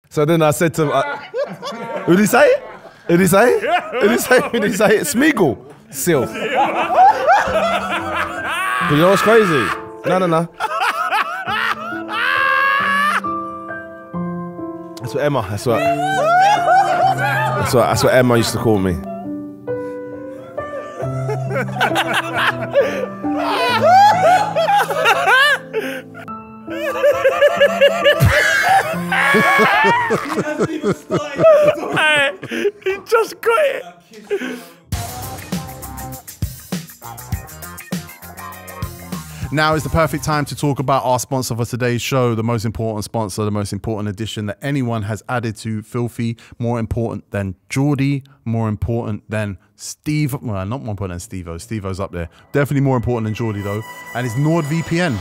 So then I said to him, who did he say it? Who did he say it? Who did he say it? Who did he say it? Smeagol. Seal. But you know what's crazy? No. That's what Emma, that's what Emma used to call me. Hey, he just got it. Now is the perfect time to talk about our sponsor for today's show, the most important sponsor, the most important addition that anyone has added to Filthy, more important than JORDY, more important than Steve, well, not more important than Stevo, Stevo's up there. Definitely more important than JORDY though, and it's NordVPN.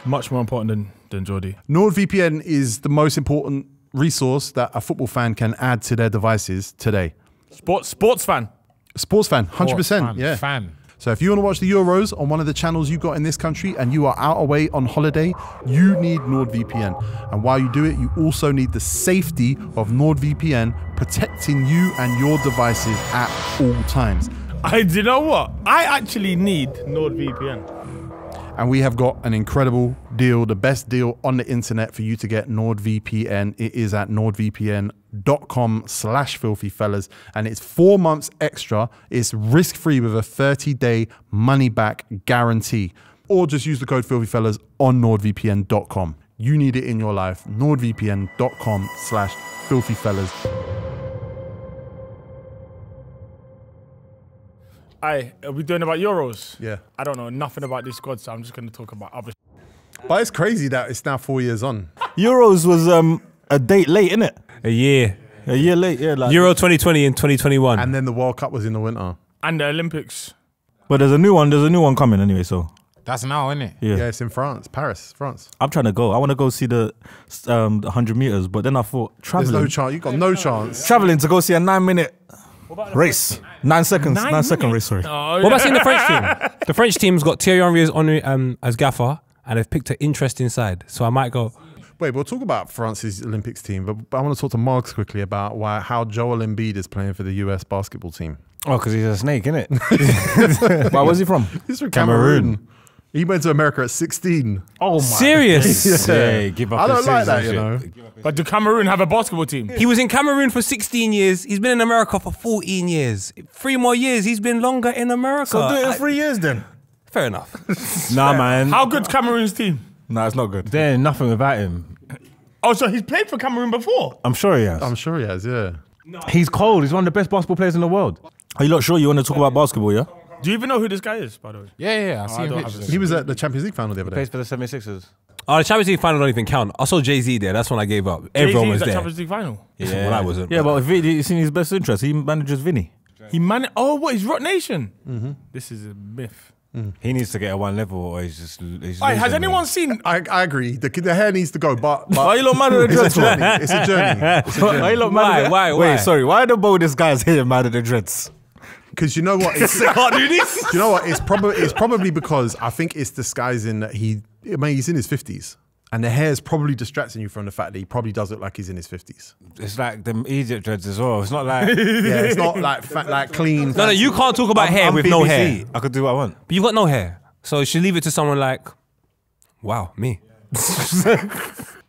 Much more important than JORDY. NordVPN is the most important resource that a football fan can add to their devices today. Sports fan. Sports fan, 100%, yeah. Fan. So if you want to watch the Euros on one of the channels you got in this country and you are out away on holiday, you need NordVPN. And while you do it, you also need the safety of NordVPN protecting you and your devices at all times. Do you know what? I actually need NordVPN. And we have got an incredible deal, the best deal on the internet for you to get NordVPN. It is at nordvpn.com/filthyfellas, and it's 4 months extra. It's risk-free with a 30-day money-back guarantee. Or just use the code filthyfellas on nordvpn.com. You need it in your life. nordvpn.com/filthyfellas. Aye, are we doing about Euros? Yeah. I don't know nothing about this squad, so I'm just going to talk about other. But it's crazy that it's now 4 years on. Euros was a date late, innit? A year late, yeah. Like Euro 2020 and 2021. And then the World Cup was in the winter. And the Olympics. But there's a new one coming anyway, so. That's now, isn't it? Yeah, it's in France, Paris, France. I'm trying to go. I want to go see the 100 meters, but then I thought traveling. There's no chance. You got no chance. Traveling to go see a 9-minute race. 9 seconds. 9 second race, sorry. Oh, What about seeing the French team? The French team's got Thierry Henry as gaffer, and they've picked an interesting side. So I might go. Wait, we'll talk about France's Olympics team, but I want to talk to Margs quickly about how Joel Embiid is playing for the US basketball team. Oh, because he's a snake, innit? Where was he from? He's from Cameroon. He went to America at 16. Oh my. Serious? Yeah, give up. I don't like that, you know. But do Cameroon have a basketball team? He was in Cameroon for 16 years. He's been in America for 14 years. 3 more years, he's been longer in America. So do it in 3 years then. Fair enough. Nah, man. How good's Cameroon's team? Nah, it's not good. There ain't nothing without him. Oh, so he's played for Cameroon before? I'm sure he has. I'm sure he has, yeah. He's cold. He's one of the best basketball players in the world. Are you not sure you want to talk about basketball, yeah? Do you even know who this guy is, by the way? Yeah. I see him. He was at the Champions League final the other day. Plays for the 76ers. Oh, the Champions League final don't even count. I saw Jay-Z there. That's when I gave up. Everyone was at there. Champions League final. Yeah, well, I wasn't. Yeah, but it's in his best interest. He manages Vinny. He managed. Oh, what? He's Rock Nation. This is a myth. He needs to get a 1 level, or he's just. Has anyone seen? I agree. The hair needs to go, but Why you lot mad at the it's a dreads? journey. It's a journey. It's a journey. Why you lot mad at Why? Wait, sorry. Why are the boldest guys here mad at the dreads? Because you know what? It's, Can't do this. you know what? It's probably because I think it's disguising that he's in his 50s. And the hair is probably distracting you from the fact that he probably does look like he's in his 50s. It's like them Egypt dreads as well. It's not like. Yeah, it's not like clean. No, you can't talk about hair with no hair. I could do what I want. But you've got no hair. So you should leave it to someone like, wow, me.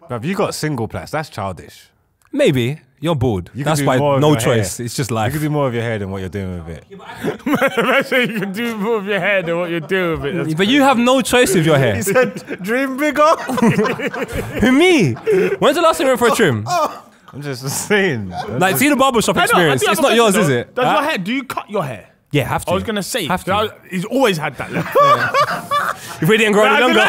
But you got single plaits. That's childish. Maybe. You're bored. You That's can do why more of no your choice. hair. It's just You life. can do more of your hair than what you're doing with it. Imagine you can do more of your hair than what you're doing with it. But you have no choice with your hair. He said, dream bigger. Who, me? When's the last time you went for a trim? I'm just saying. Like, see the barbershop I know, I experience. do have It's a not yours, question, is though. it? Does your hair? Do you cut your hair? Yeah, have to. I was gonna say. Have to. He's always had that. Look. If we didn't grow any younger.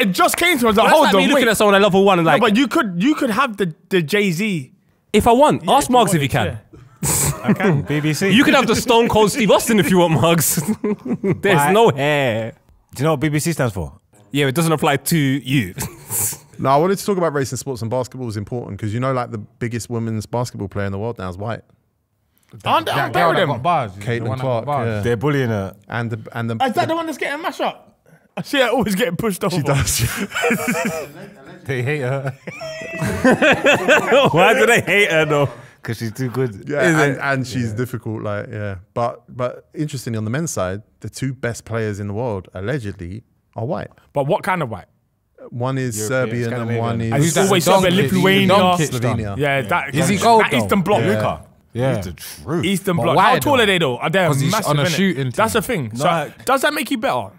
It just came to me. I was like, That's hold like on, me looking wait. at someone at level 1 and No, like, but you could have the Jay-Z. if I want, ask if you Margs if wanted, you can. I can. BBC. You could have the Stone Cold Steve Austin if you want, Margs. There's Why? no hair. Do you know what BBC stands for? Yeah, it doesn't apply to you. No, I wanted to talk about race in sports, and basketball is important because you know, like the biggest women's basketball player in the world now is white. Aren't better them? Caitlin Clark, yeah. They're bullying her. And the Is that the one that's getting mashed up? I see her always getting pushed over. She does. They hate her. Why do they hate her though? Because she's too good. Yeah, and she's difficult. Like, yeah. But interestingly, on the men's side, the 2 best players in the world allegedly are white. But what kind of white? One is European, Serbian and one And he's is always said Lithuania. Slovenia. Yeah, that Is he gold, that Eastern Bloc. Yeah. Yeah. He's the truth. Eastern But Bloc. why How tall though? are they though? Are they 'Cause he's massive? on a innit? shooting team. That's the thing. So does that make you better?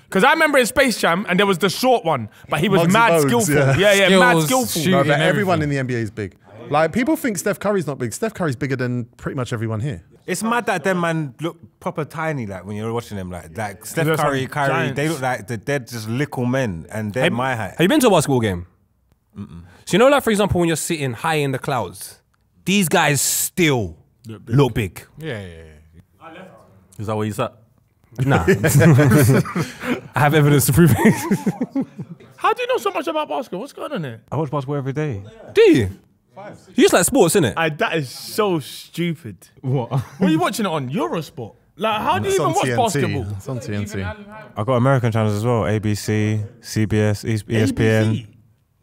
Because I remember in Space Jam and there was the short one, but he was Muggsy mad Bogues, skillful. yeah. Mad Skills, skillful. shoot. No, but and everyone in everything. the NBA is big. Like, people think Steph Curry's not big. Steph Curry's bigger than pretty much everyone here. It's mad that them man look proper tiny, like when you're watching them, like Steph They're Curry, some giants. they look like they're just little men, and they're my height. Have you been to a basketball game? So you know, like for example, when you're sitting high in the clouds, these guys still look big. Yeah. Is that where you sat? Nah, I have evidence to prove it. How do you know so much about basketball? What's going on here? I watch basketball every day. Do you? You just like sports, innit? That is so stupid. What? What are you watching it on? Eurosport? Like, how do you It's even on watch TNT. basketball? It's on TNT. I got American channels as well: ABC, CBS, ESPN, ABC?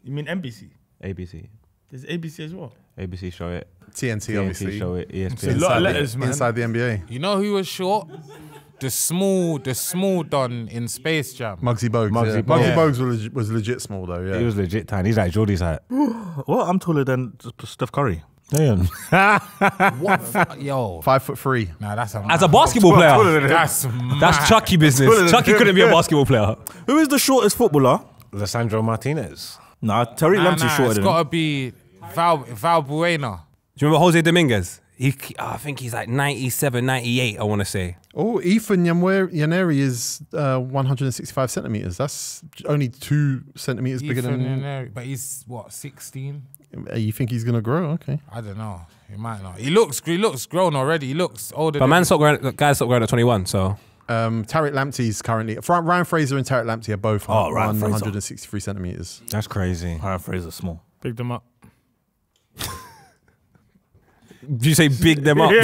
You mean NBC? ABC. There's ABC as well. ABC show it. TNT, obviously. show it. It's a ESPN. lot of letters, man. Inside the NBA. You know who was short? The small Don in Space Jam. Muggsy Bogues. Muggsy Muggsy Yeah. Bogues was legit small, though, yeah. He was legit tiny. He's like Jordy's height. Well, I'm taller than Steph Curry. Damn. What? Yo. 5'3". Nah, that's a As a basketball player, That's mad. that's Chucky business. Chucky couldn't be a basketball player. Who is the shortest footballer? Lissandro Martinez. Nah, Terry Lamptey's shorter it's than got him. to be Valbuena. Do you remember Jose Dominguez? I think he's like 97, 98, I want to say. Oh, Ethan Yaneri is 165 centimeters. That's only 2 centimeters bigger than. But he's what, 16? You think he's gonna grow? Okay. I don't know. He might not. He looks grown already. He looks older. But than man, guys stopped growing at 21, so. Tariq Lamptey's currently. Ryan Fraser and Tariq Lamptey are both Ryan Fraser. 163 centimeters. That's crazy. Ryan Fraser small. Pick them up. Did you say big them up? But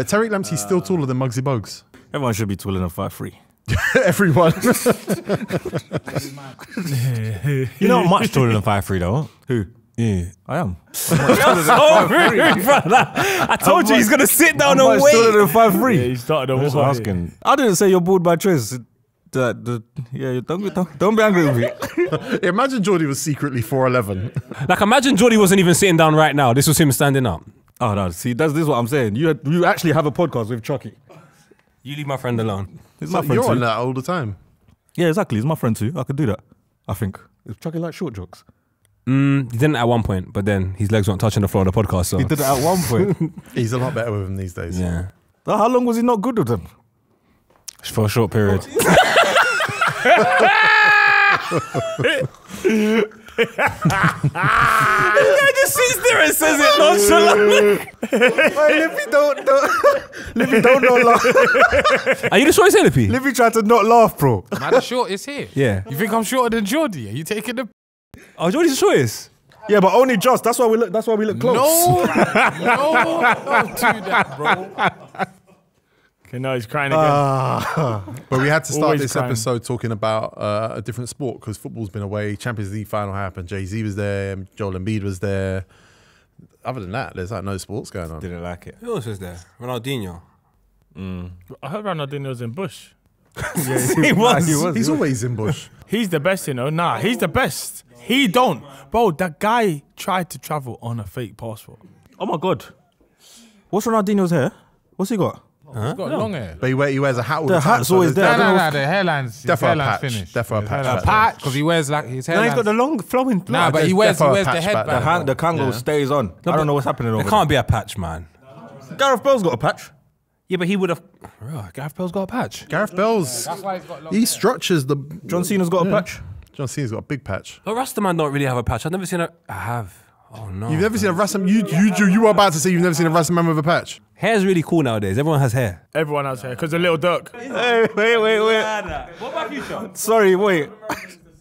Tariq Lamptey's still taller than Muggsy Bogues. Everyone should be taller than 5'3". Everyone. You're not much taller than 5'3" though. Who? Yeah. I am. So rude, brother. I told you he's going to sit down and Much wait. taller than 5'3". He started I'm just a asking. I didn't say you're bored by choice. Yeah, don't be angry with me. Imagine Jordy was secretly 4'11". Like, imagine Jordy wasn't even sitting down right now. This was him standing up. Oh no, see, this is what I'm saying. You actually have a podcast with Chucky. You leave my friend alone. He's my friend You're too. on that all the time. Yeah, exactly. He's my friend too. I could do that. I think. Is Chucky like short jokes? He didn't at one point, but then his legs weren't touching the floor of the podcast, so. He did it at one point. He's a lot better with him these days. Yeah. How long was he not good with them? For a short period. He just sits there and says it nonchalantly. Lippy don't laugh. Are you the shortest LP? Lippy tried to not laugh, bro. Man, the short is here. Yeah. You think I'm shorter than Jordy? Are you taking the? Oh, Jordy's the shortest. Yeah, but only just. That's why we look. That's why we look close. No, don't do that, bro. Okay, no, he's crying again. But we had to start Always this crying. episode talking about a different sport because football's been away. Champions League final happened. Jay-Z was there. Joel Embiid was there. Other than that, there's like no sports going on. Didn't like it. Who else was there? Ronaldinho. I heard Ronaldinho's in Bush. He was. He's always in Bush. He's the best, you know. Nah, he's the best. He don't. Bro, that guy tried to travel on a fake passport. Oh my god. What's Ronaldinho's hair? What's he got? He's got long hair. But he wears a hat all the The time. hat's always there. No, the hairline's Defo a hairline's patch. finished. Defo a His patch. hairline's patch because he wears like his hair. No, he's got the long flowing. Nah, but he there's wears defo a the patch back headband. there. The Kango stays on. I don't know what's happening over It there. can't be a patch, man. Gareth Bale's got a patch. Yeah, but he would have. Gareth Bale's got a patch. Gareth Bell's. That's why he's got long He hair. structures the. John Cena's got a patch. John Cena's got a big patch. But Rastaman don't really have a patch. I've never seen a. I have. Oh no. You've never seen a Rastaman. You were about to say you've never seen a Rastaman with a patch. Hair's really cool nowadays. Everyone has hair. Everyone else here, because of Little Dirk. Hey, wait. What about Future? Sorry, wait.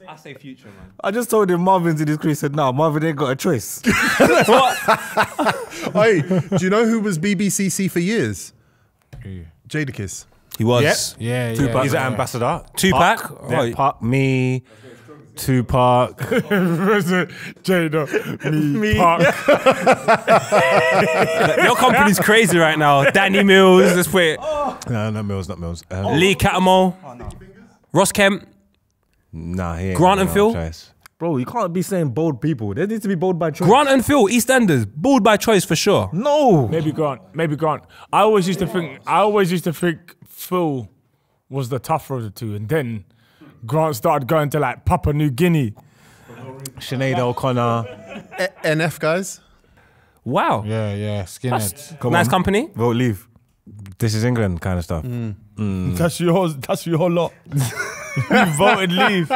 I say Future, man. I just told him Marvin's in his crease. He said, "No, Marvin ain't got a choice." Hey, do you know who was BBCC for years? Jadakiss. He was. Yeah, Tupac. He's an ambassador. Tupac. Yeah, Pac, me, Tupac. Jada, me, Park. Your company's crazy right now. Danny Mills. Let's put it. No, not Mills, not Mills. Lee Cattermole. Ross Kemp. Nah, he ain't Grant got and no Phil? choice. Bro, you can't be saying bold people. There needs to be bold by choice. Grant and Phil, EastEnders, bald by choice for sure. No. Maybe Grant. I always used to think Phil was the tougher of the two, and then Grant started going to like Papua New Guinea. Sinead O'Connor. NF guys. Wow. Yeah, skinheads. Nice company. Vote leave. This is England kind of stuff. That's yours. That's your lot. You voted leave.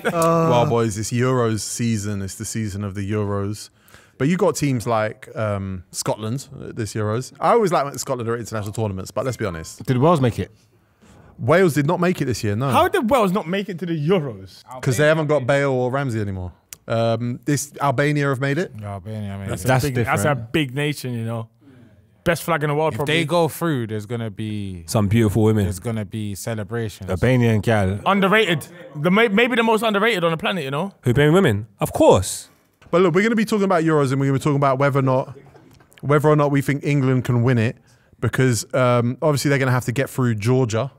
Well, boys, it's Euros season. It's the season of the Euros. But you got teams like Scotland this Euros. I always like when Scotland are at international tournaments, but let's be honest. Did Wales make it? Wales did not make it this year, no. How did Wales not make it to the Euros? Because they haven't got Bale or Ramsey anymore. This Albania have made it. Albania, I mean, That's That's different. a big nation, you know. Best flag in the world, if probably. they go through, there's gonna be Some beautiful women. celebrations. Albanian gal. Underrated. Maybe the most underrated on the planet, you know. Who paying women? Of course. But look, we're going to be talking about Euros, and we're going to be talking about whether or not we think England can win it, because obviously they're going to have to get through Georgia,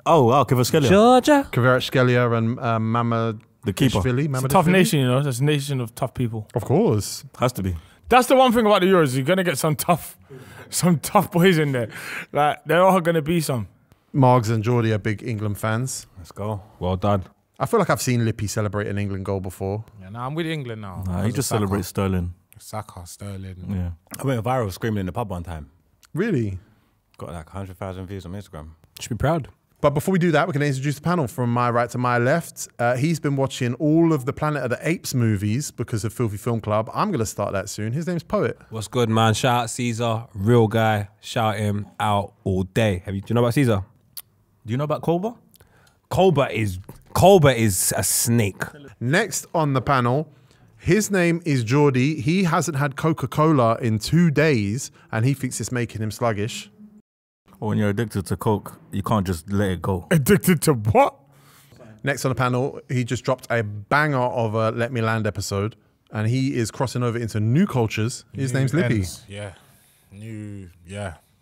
Oh, wow, Kvaratskhelia. Georgia. Kvaratskhelia and Mamad. The keeper. It's a tough nation, you know. It's a nation of tough people. Of course. Has to be. That's the one thing about the Euros. You're gonna get some tough boys in there. Like there are gonna be some. Margs and Jordy are big England fans. Let's go. Well done. I feel like I've seen Lippy celebrate an England goal before. Yeah, nah, I'm with England now. Nah, he just celebrates Sterling. Saka, Sterling. Yeah. I went viral screaming in the pub one time. Really? Got like 100,000 views on Instagram. Should be proud. But before we do that, we're going to introduce the panel from my right to my left. He's been watching all of the Planet of the Apes movies because of Filthy Film Club. I'm going to start that soon. His name's Poet. What's good, man? Shout out Caesar, real guy. Shout him out all day. Do you know about Caesar? Do you know about Colbert? Colbert is a snake. Next on the panel, his name is Jordy. He hasn't had Coca-Cola in 2 days, and he thinks it's making him sluggish. When you're addicted to Coke, you can't just let it go. Addicted to what? Next on the panel, he just dropped a banger of a Let Me Land episode, and he is crossing over into new cultures. His name's Lippy. Yeah.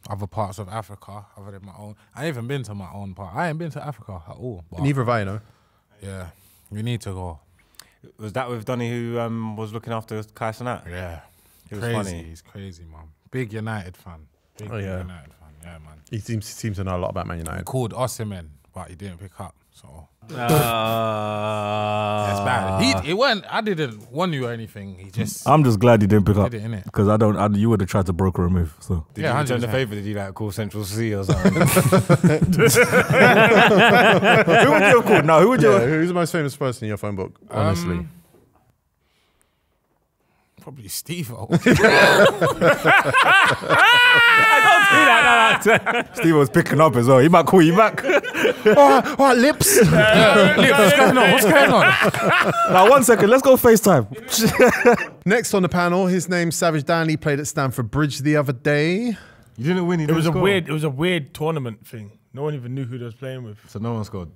Other parts of Africa, other than my own. I ain't even been to my own part. I ain't been to Africa at all. But Neither have I, you know. yeah, we need to go. Was that with Donny who was looking after Kai Cenat? Yeah. He was Crazy. funny. He's crazy, man. Big United fan. Big Oh, yeah. United fan. Yeah, man. He seems to know a lot about Man United. Called Osimhen, but he didn't pick up. So That's that's bad. It weren't. I didn't want you or anything. He just I'm just glad you didn't pick up. did it, innit? Because you would have tried to broker a move. So. Did Yeah, you return the 100%. favour? Did you like call Central C or something? Who would you have called? No, who would you have? Who's the most famous person in your phone book, honestly? probably Steve-O. Steve was picking up as well. He might call you back. All right, lips. What's going on? What's going on? Now, 1 second. Let's go FaceTime. Next on the panel, his name's Savage Dan. He played at Stamford Bridge the other day. You didn't win. It was a weird tournament thing. No one even knew who they was playing with. So no one scored.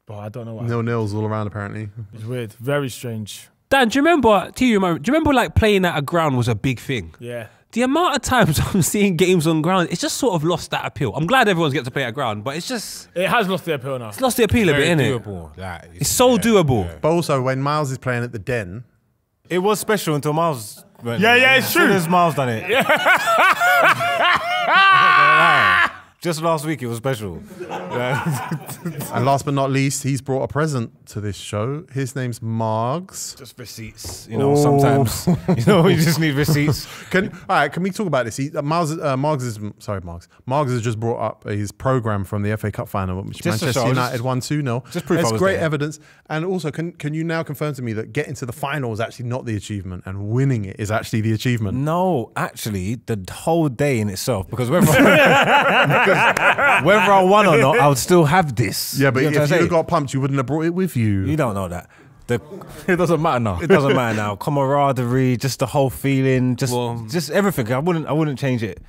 But I don't know what. 0-0s all around, apparently. It's weird. Very strange. Dan, do you remember? Do you remember like playing at a ground was a big thing? Yeah. The amount of times I'm seeing games on ground, it's just sort of lost that appeal. I'm glad everyone's get to play at ground, but it's just It has lost the appeal now. it's lost the appeal a bit, Very innit? doable. Like, It's so doable. But also, when Miles is playing at the Den, It was special until Miles went. Yeah, yeah, it's As soon true. as Miles done it. Just last week it was special. and last but not least, he's brought a present to this show. His name's Margs. Just receipts. You know, sometimes you just need receipts. All right, can we talk about this? Margs has just brought up his program from the FA Cup final, which Just to Manchester show, United won 2-0. just proof I That's was great there. evidence. And also, can you now confirm to me that getting to the final is actually not the achievement, and winning it is actually the achievement? No, actually, the whole day in itself, because whether I won or not, I would still have this. Yeah, but You know what I'm if you saying? got pumped, you wouldn't have brought it with you. You don't know that. It doesn't matter now. It doesn't matter now. Camaraderie, just the whole feeling, Well- just everything. I wouldn't change it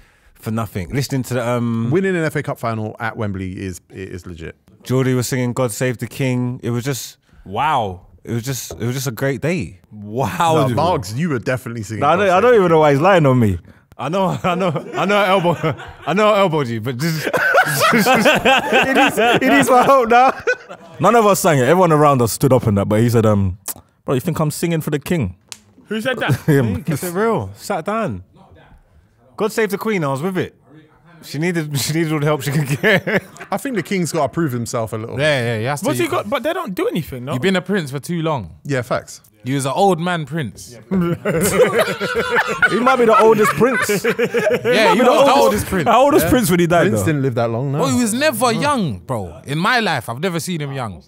for nothing. Listening to the Winning an FA Cup final at Wembley is legit. Jordy was singing "God Save the King." It was just wow. It was just a great day. No, Wow, Margs, you were definitely singing. I don't even know why he's lying on me. I know, I elbowed you, but just It is my hope now. None of us sang it. Everyone around us stood up in that, but he said, bro, you think I'm singing for the king? Who said that? Him. keep it real. Sat down. God save the Queen. I was with it. She needed all the help she could get. I think the King's got to prove himself a little. Yeah, he has to. What's he got? But they don't do anything, no? You've been a prince for too long. Yeah, facts. You was an old man prince. He might be the oldest prince. Yeah, you was the oldest prince. How oldest prince when he died, Prince though? didn't live that long, no. Oh, he was never young, bro. In my life, I've never seen him young.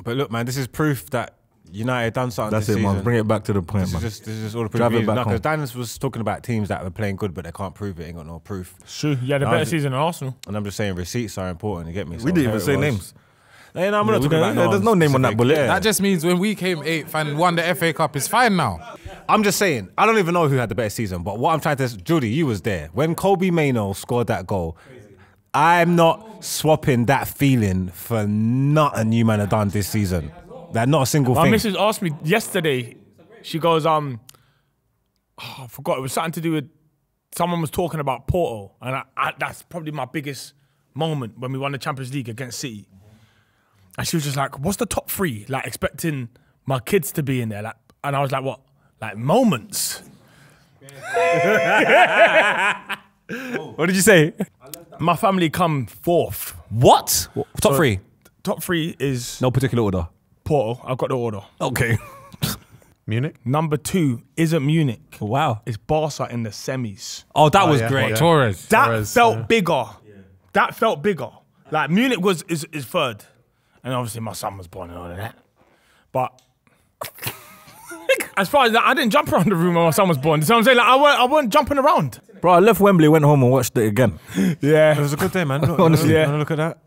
But look, man, this is proof that United done something. That's this it, man. season. Bring it back to the point, man. This is just all the proof. Drive it back home. Because Dennis was talking about teams that are playing good, but they can't prove it. Ain't got no proof. True. Yeah, the No, better I just- season than Arsenal. And I'm just saying receipts are important. You get me? We So didn't here even it say was. names. Hey, no, I'm not we talking don't- about there's no name on that specific. bullet. Yeah. That just means when we came 8th and won the FA Cup, it's fine now. I'm just saying, I don't even know who had the better season, but what I'm trying to, Jordy, you was there. When Kobe Mainoo scored that goal, I'm not swapping that feeling for nothing you man have done this season. Like, not a single My thing. missus asked me yesterday, she goes, I forgot, it was something to do with, someone was talking about Porto, and that's probably my biggest moment when we won the Champions League against City. And she was just like, what's the top three? Like, expecting my kids to be in there. Like, and I was like, what? Like, moments. What did you say? My family come fourth. What? Top three? Top three is No particular order. Porto. I've got the order. Okay. Munich? Number 2 isn't Munich. Wow. It's Barca in the semis. Oh, that was yeah. great. Yeah. Torres. That Torres, felt bigger. That felt bigger. Like, Munich is third. And obviously my son was born and all of that. But as far as that, I didn't jump around the room when my son was born. So I'm saying, like, I weren't jumping around. Bro, I left Wembley, went home and watched it again. Yeah. It was a good day, man. Honestly. Yeah. Look at that.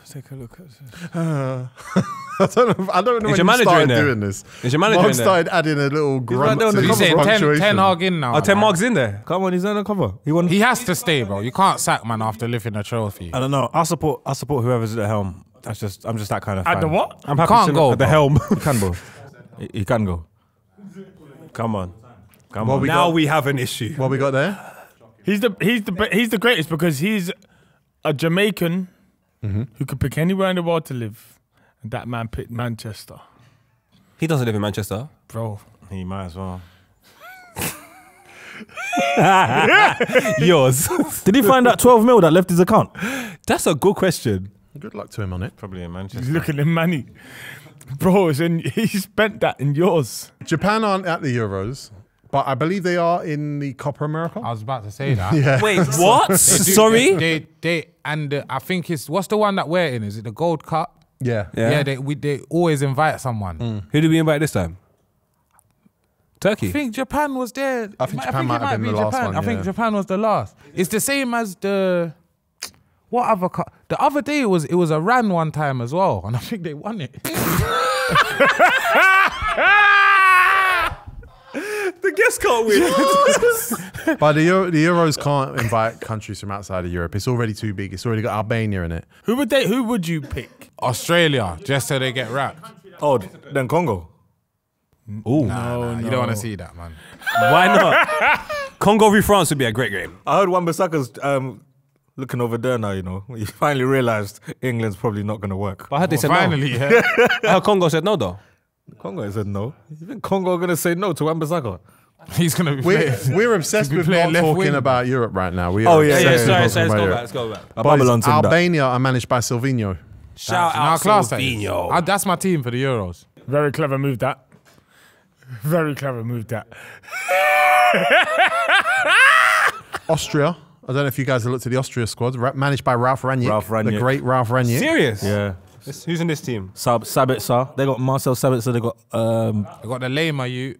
Take a look at this. I don't know Is when your you manager started in there? doing this. Is your manager Mark in there? started adding a little grunt there on to the the You saying 10 punctuation. Hag in now? Oh, 10 man. marks in there. Come on, he's undercover. He won. He has to stay, bro. You can't sack man after lifting a trophy. I don't know. I support whoever's at the helm. I'm just that kind of fan. At the what? I'm happy Can't to go, at the bro. helm. He can go. He can go. Come on. Come What on. we Now got? we have an issue. What we got there? He's the greatest because he's a Jamaican who could pick anywhere in the world to live. And that man picked Manchester. He doesn't live in Manchester. Bro. He might as well. Yours. Did he find that 12 mil that left his account? That's a good question. Good luck to him on it. Probably in He's Manchester. looking at money. Bro, he spent that in yours. Japan aren't at the Euros, but I believe they are in the Copa America. I was about to say that. Yeah. Wait, what? They do- Sorry? I think it's, what's the one that we're in? Is it the Gold Cup? Yeah. Yeah, they always invite someone. Who did we invite this time? Turkey. I think Japan was there. I think Japan might have it been the last one, I think yeah. Japan was the last. It's the same as the what other cup? The other day it was Iran one time as well, and I think they won it. The guest can't win. But the Euros can't invite countries from outside of Europe. It's already too big. It's already got Albania in it. Who would you pick? Australia, just so they get wrapped. Oh, then Congo. Ooh. Nah, you don't want to see that, man. Why not? Congo v France would be a great game. I heard Wan-Bissaka's looking over there now, you know. He finally realised England's probably not going to work. But I heard they said Finally, no. yeah. I heard Congo said no, though. Congo said no. You think Congo are going to say no to Wan-Bissaka? He's gonna be We're obsessed be with playing not left talking wing. about Europe right now. We Oh, are yeah, obsessed yeah, with Sorry, talking let's about go Europe. back. Let's go back. Boys, Babylon's in that. Albania are managed by Silvino. Shout Nah, out class that is. Silvino. That's my team for the Euros. Very clever move that. Very clever move that. Austria. I don't know if you guys have looked at the Austria squad, managed by Ralph Rangnick. Ralph Rangnick. The great Ralph Rangnick. Serious? Yeah. Who's in this team? Sabitzer. They got Marcel Sabitzer. They got I got the Lema,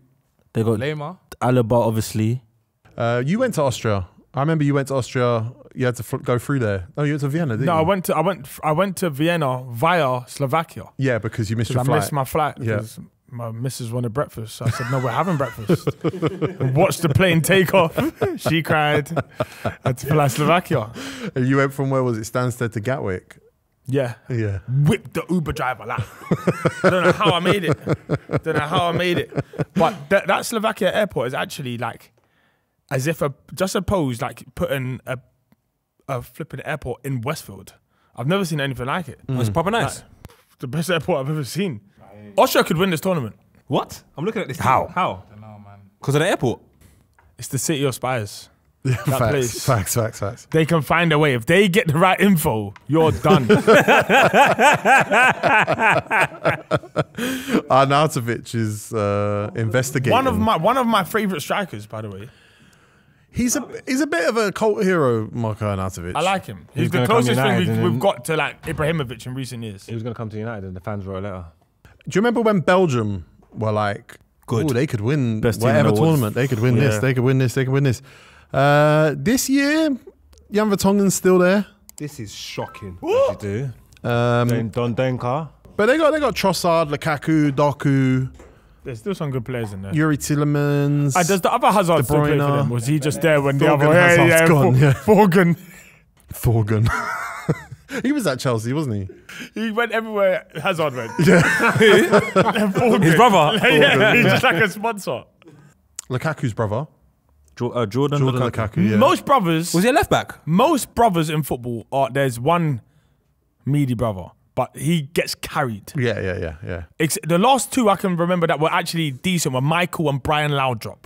they got Lema. Alaba, obviously. You went to Austria. I remember you went to Austria. You had to go through there. Oh, you went to Vienna, didn't No, you? I went to Vienna via Slovakia. Yeah, because you missed your I flight. missed my flight Yeah. because My missus wanted breakfast. So I said, no, we're having breakfast. And watched the plane take off. She cried. I had to fly Slovakia. And you went from, where was it, Stansted to Gatwick? Yeah. Yeah. Whipped the Uber driver. Like, I don't know how I made it. But that Slovakia airport is actually like, as if just suppose like putting a flipping airport in Westfield. I've never seen anything like it. It's proper nice. Like, the best airport I've ever seen. Austria could win this tournament. What? I'm looking at this. How? How? Because of the airport. It's the city of spies. Facts. They can find a way. If they get the right info, you're done. Arnautovic is investigating. One of my favourite strikers, by the way. He's a bit of a cult hero, Marko Arnautovic. I like him. He's He's the gonna come closest United thing and we've then- got to like Ibrahimovic in recent years. He was going to come to United and the fans wrote a letter. Do you remember when Belgium were like, Good. oh, they could win Best team in whatever the tournament. They could win this. Yeah. They could win this. They could win this. This year, Jan Vertonghen's still there. This is shocking. What did you do? Don Denka. But they got Trossard, Lukaku, Doku, There's still some good players in there. Yuri Tillemans. Does the other Hazard De still play for Bruyne. them? Was he just there when the Thorgan other Hazard's gone, yeah. Thorgan. Thorgan. He was at Chelsea, wasn't he? He went everywhere Hazard went. His brother. Yeah, he's just like a sponsor. Lukaku's brother. Jordan Lukaku, yeah. Most brothers, Was he a left back? most brothers in football there's one meaty brother, but he gets carried. Yeah. The last two I can remember that were actually decent were Michael and Brian Laudrup.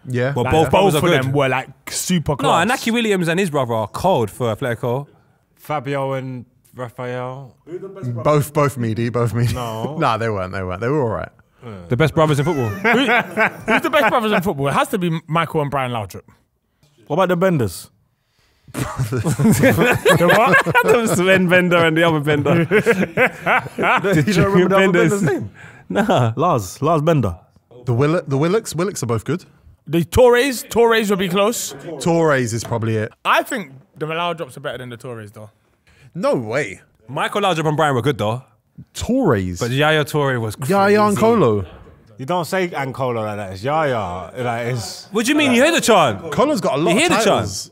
Yeah. Well, Like, both brothers both are of good. them were like super No, class. Naki Williams and his brother are cold for Atletico. Fabio and Rafael. Both meaty. No. Nah, they weren't. They were all right. The best brothers in football. Who's the best brothers in football? It has to be Michael and Brian Laudrup. What about the Benders? The what? Sven Bender and the other Bender. You don't remember the other Bender's name? Nah. Lars Bender. The Willocks are both good. The Torres would be close. Torres is probably it. I think the Laudrups are better than the Torres though. No way. Michael Laudrup and Brian were good though. Torres. But Yaya Toure was crazy. Yaya and Kolo. You don't say Ancolo like that. It's Yaya. Like it's. What do you mean? You hear the chant? Kolo's got a lot You of hear the titles.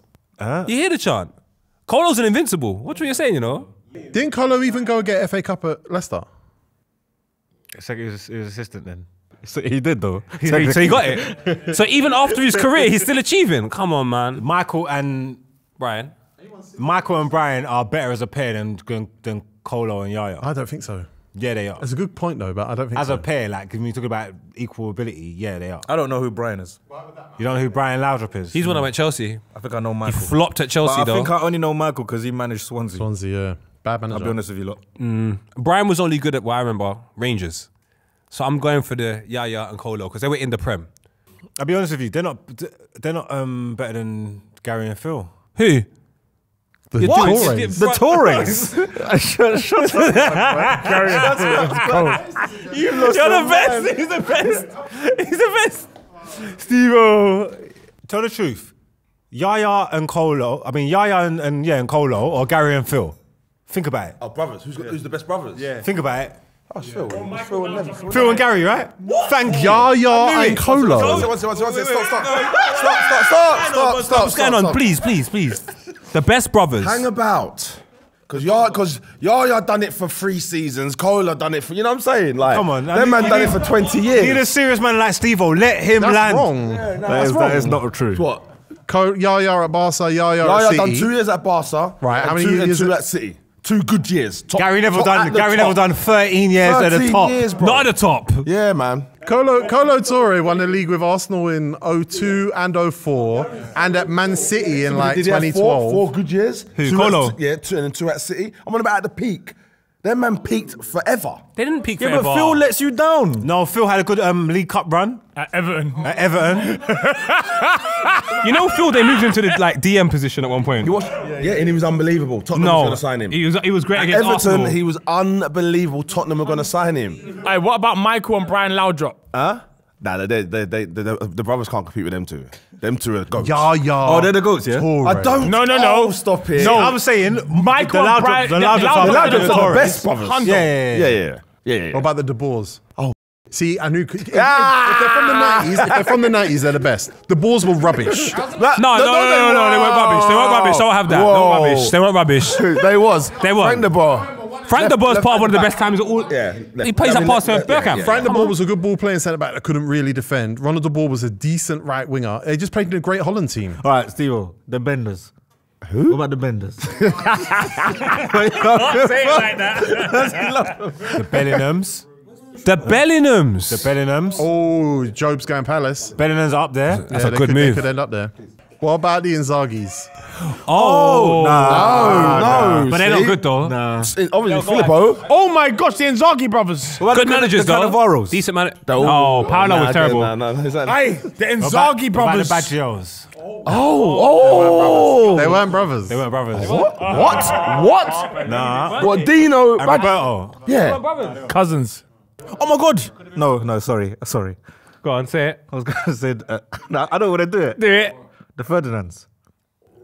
You hear the chant? Colo's an invincible. What are you saying, you know? Didn't Kolo even go get FA Cup at Leicester? It's like he was assistant then. So he did though. So he got it. So even after his career, he's still achieving. Come on, man. Michael and Brian. Brian are better as a pair than Colo and Yaya. I don't think so. Yeah, they are. That's a good point though, but I don't think As so. a pair, like when you talk about equal ability, yeah, they are. I don't know who Brian is. You don't know who Brian Laudrup is? He's one that went Chelsea. I think I know He Michael. flopped at Chelsea, But I though. think I only know Michael because he managed Swansea. Swansea, yeah. Bad manager. I'll be honest with you, lot. Brian was only good at what I remember, Rangers. So I'm going for the Yaya and Colo because they were in the Prem. I'll be honest with you, they're not better than Gary and Phil. Who? The What? Torres. The Torres. Shut up. You're the best. He's the best. He's the best. Steve-O. Tell the truth. Yaya and Colo, and Colo, or Gary and Phil. Think about it. Oh, brothers. Who's the best brothers? Yeah. Think about it. Oh, Phil. Phil and Neville. Phil and Gary, right? Thank you. Yaya and Kolo. Stop. What's going on? Please. The best brothers. Hang about. Because Yaya done it for 3 seasons, Cola done it for, you know what I'm saying? Like, Come on. them man done it for 20 years. You need a serious man like Steve-O. Let him That's land. wrong. That is not true. What? Yaya at Barca, Yaya at Yaya City. done 2 years at Barca. Right, how and many two, years and 2 at- at City. 2 good years. Gary Neville done 13 years at the 13 top. years, bro. Not at the top. Yeah, man. Colo Torre won the league with Arsenal in 02 and 04 and at Man City in like Did he have 2012. 4 good years? Who, 2 Colo? At, yeah, 2 and then 2 at City. I'm on about at the peak. Them man peaked forever. They didn't peak Yeah, forever. but Phil lets you down. No, Phil had a good League Cup run At Everton. at Everton. You know, Phil, they moved him to the DM position at one point. Yeah, and he was unbelievable. Tottenham was going to sign him. He was great At against Everton, Arsenal. he was unbelievable. Tottenham were going to sign him. Hey, what about Michael and Brian Laudrup? Huh? Nah, the brothers can't compete with them two. Them two are goats. Yaya. Oh, they're the goats, yeah? Torre. I don't. No. Oh, stop it. No, I'm saying Michael and Brian. the Laudrup Laudrup are are the the Torres. best brothers. Yeah. Yeah. What about the De Boers? See, I knew. If they're from the 90s, they're the best. The balls were rubbish. No, they weren't rubbish. They weren't rubbish. Don't have that. They weren't rubbish. They weren't rubbish. They was. They were. Frank de Boer. Frank de Boer is part of one of the best times. He plays that pass to Bergkamp. Frank de Boer was a good ball playing centre back that couldn't really defend. Ronald de Boer was a decent right winger. They just played in a great Holland team. All right, Steve, the Benders. Who? What about the Benders? Say it like that. The Bellinghams. The Bellinghams. The Bellinghams. Oh, Job's going Palace. Bellingham's up there. That's a good move. They could end up there. What about the Inzagis? Oh, No. but they're not good though. Nah. Obviously, Filippo. Oh my gosh, the Inzaghi brothers. Good managers though. Cannavaros. Decent man. No, Paolo was terrible. Hey, the Inzaghi What about the brothers. Baggios? Oh. They weren't brothers. They weren't brothers. What? Nah. What, Dino? And Roberto. Yeah. Cousins. Oh my God. No, sorry. Go on, say it. I was gonna say, no, I don't want to do it. Do it. The Ferdinands.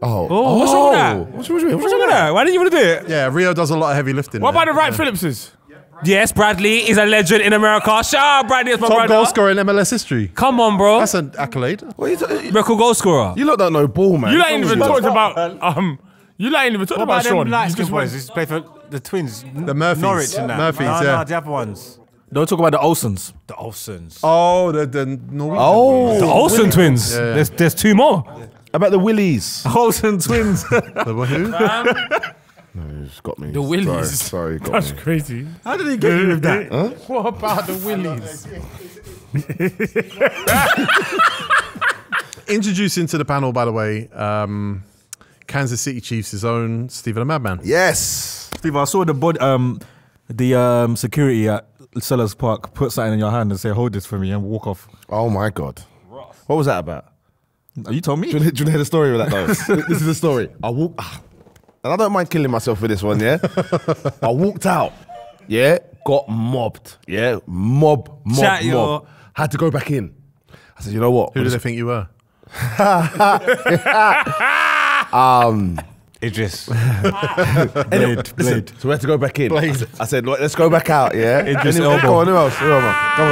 Oh, what's wrong with that? What's wrong What's wrong with that? Why didn't you want to do it? Yeah, Rio does a lot of heavy lifting. What there. about the Wright Phillipses? Yes, Bradley is a legend in America. Shout out Bradley, it's my top brother. goal scorer in MLS history? Come on, bro. That's an accolade. Record goal scorer. You lot don't know ball, man. You ain't even talked about You ain't even talked What about about them Sean. light You skin just boys? went- Used to play for the Twins. The Murphys. Norwich and that. Murphys, no, yeah. No, the other ones. Don't talk about the Olsons. The Olsons. Oh, the Norwegian. Oh. The Olsen twins. Yeah. There's two more. About the Willies. Olsen twins. The who? It's got me. The Willies. Sorry, got That's me. crazy. How did he get you with that? What about the Willies? Introducing to the panel, by the way, Kansas City Chiefs' own Stephen the Madman. Yes. Steve, I saw the security at Sellers Park put something in your hand and say, "Hold this for me," and walk off. Oh my God. What was that about? You told me. Do you want to hear the story of that though? This is the story. I walked, and I don't mind killing myself for this one, yeah? I walked out, yeah? Got mobbed, yeah? Mob. Had to go back in. I said, you know what? Who do they think you were? Idris. Blade. So we had to go back in. I said, look, let's go back out, yeah? Idris Anyway, elbow. Go on, who else? Who am I? Come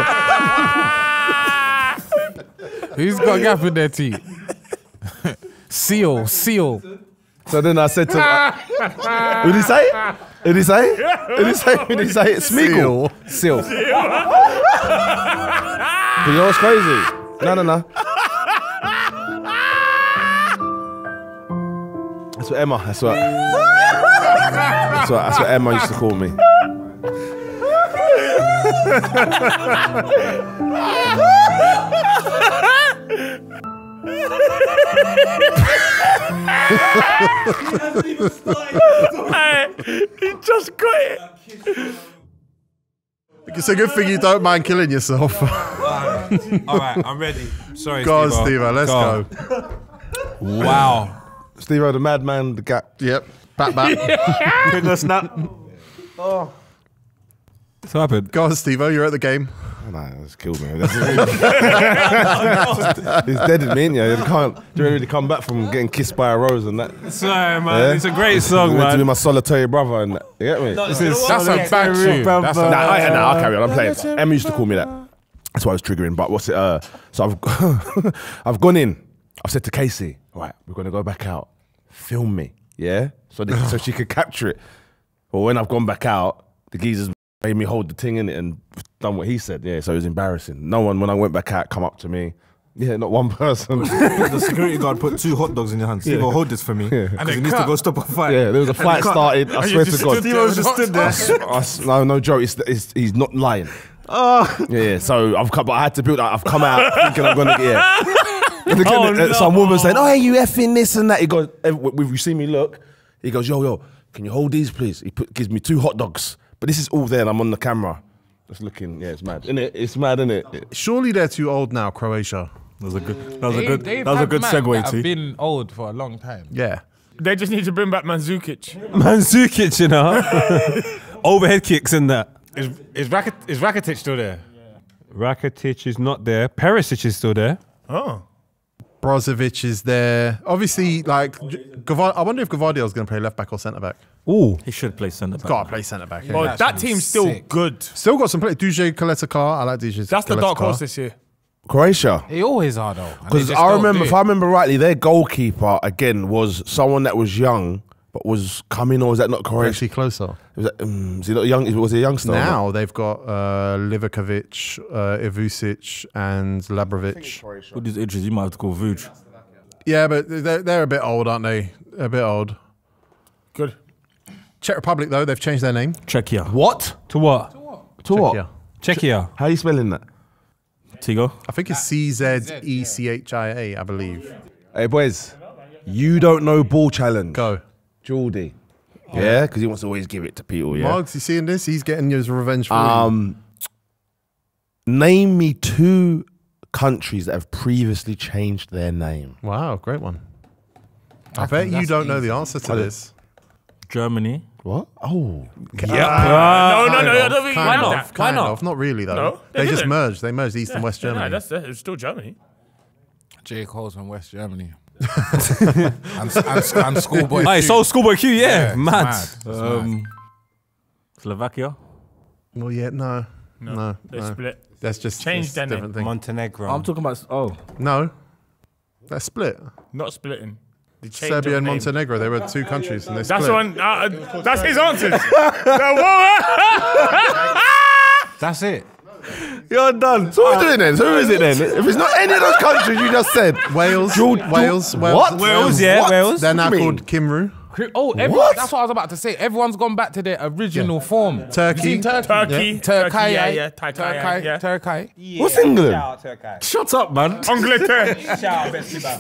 on. Who's got a gap in their teeth? Seal. So then I said to who did he say? Who did he say? Who did he say? Smeagol. Seal. You know what's crazy? No. That's what Emma. That's what Emma used to call me. He just got it. It's a good thing you don't mind killing yourself. All right, I'm ready. Sorry, Go on, Steve-O. Steve, let's go. Wow. STEVO the Madman, the gap. Yep. Back. Goodness, snap. What's happened? Go on, Steve, you're at the game. Oh, nah, that's killed me. He's dead in me, ain't you? You can't really come back from getting kissed by a rose and that. Sorry, man. Yeah? It's a great song, To be man. my solitary brother and that. You get me? That's a bad tune. That's a I'll carry on. I'm playing. Emma used to call me that. That's why I was triggering. But what's it? So I've gone in. I've said to Casey, right, we're gonna go back out. Film me, yeah. So she could capture it. But when I've gone back out, the geezers made me hold the thing in it and done what he said. Yeah, so it was embarrassing. No one, when I went back out, come up to me. Yeah, not one person. The security guard put 2 hot dogs in your hand. Steve, hold this for me. Because he needs to go stop a fight. Yeah, there was a fight started. I swear to God. Steve was just stood there. No joke. He's not lying. Yeah. So I've come, but I had to build that. I've come out thinking I'm gonna get. Some woman saying, "Oh, hey, you effing this and that." He goes, "If you see me look," he goes, "Yo, can you hold these, please?" He gives me 2 hot dogs, but this is all there. And I'm on the camera, just looking. Yeah, it's mad, isn't it? It's mad, isn't it? Surely they're too old now, Croatia. That was a good They've segue, I've T. been old for a long time. Yeah. They just need to bring back Mandzukic. Mandzukic, you know. Overhead kicks and that. Is Rakitic still there? Rakitic is not there. Perisic is still there. Oh. Brozovic is there. Obviously, like, I wonder if Gvardiol's going to play left back or centre back. Ooh. He should play centre back. Got to play centre back. Well, Yeah. that team's still good. Still got some play. DJ Kaleta-Car. I like DJ. That's the dark Kaleta-Car. horse this year. Croatia. They always are though. And Because they just I don't remember, do if it. I remember rightly, their goalkeeper again was someone that was young but was coming, or was that not Croatia? Actually closer. Was he not young? Was he a youngster? Now they've got Livakovic, Ivusic, and Labrovic. With these injuries, you might have to call Vuj. Yeah, but they're a bit old, aren't they? A bit old. Good. Czech Republic, though, they've changed their name. Czechia. What? To what? To what? Czechia. Czechia. How are you spelling that? TEGO. I think it's CZECHIA, I believe. Hey boys, you don't know ball challenge. Go. Jordy. Yeah, because he wants to always give it to people. Yeah. Margs, you seeing this? He's getting his revenge for you. Name me 2 countries that have previously changed their name. Wow, great one. I bet you that's don't know easy. the answer to this. Germany. What? Oh. No, I don't think Kind you of, have that. kind of. Not really, though. No, they they just didn't. merged. They merged East and West Nah, Germany. it's still Germany. J. Cole's from West Germany. and Schoolboy. Hey, Q. so Schoolboy Q, yeah, it's mad. It's mad. Slovakia. Well, yeah, no. They split. That's just Changed it's their name. different thing. Montenegro. I'm talking about. Oh, No. They're split. Not splitting. They changed Serbia of and name. Montenegro, they were 2 countries and they split. That's one. That's his answers. That's it. You're done. So what are we doing then? So who is it then? If it's not any of those countries you just said. Wales. Wales. What? Wales, yeah, What? Wales. They're now What do you called Kimru. Oh, What? that's what I was about to say. Everyone's gone back to their original form. Turkey. You seen Turkey? Turkey. Turkey. Yeah. Turkey. Turkey. What's England? shut up, man. Angleterre.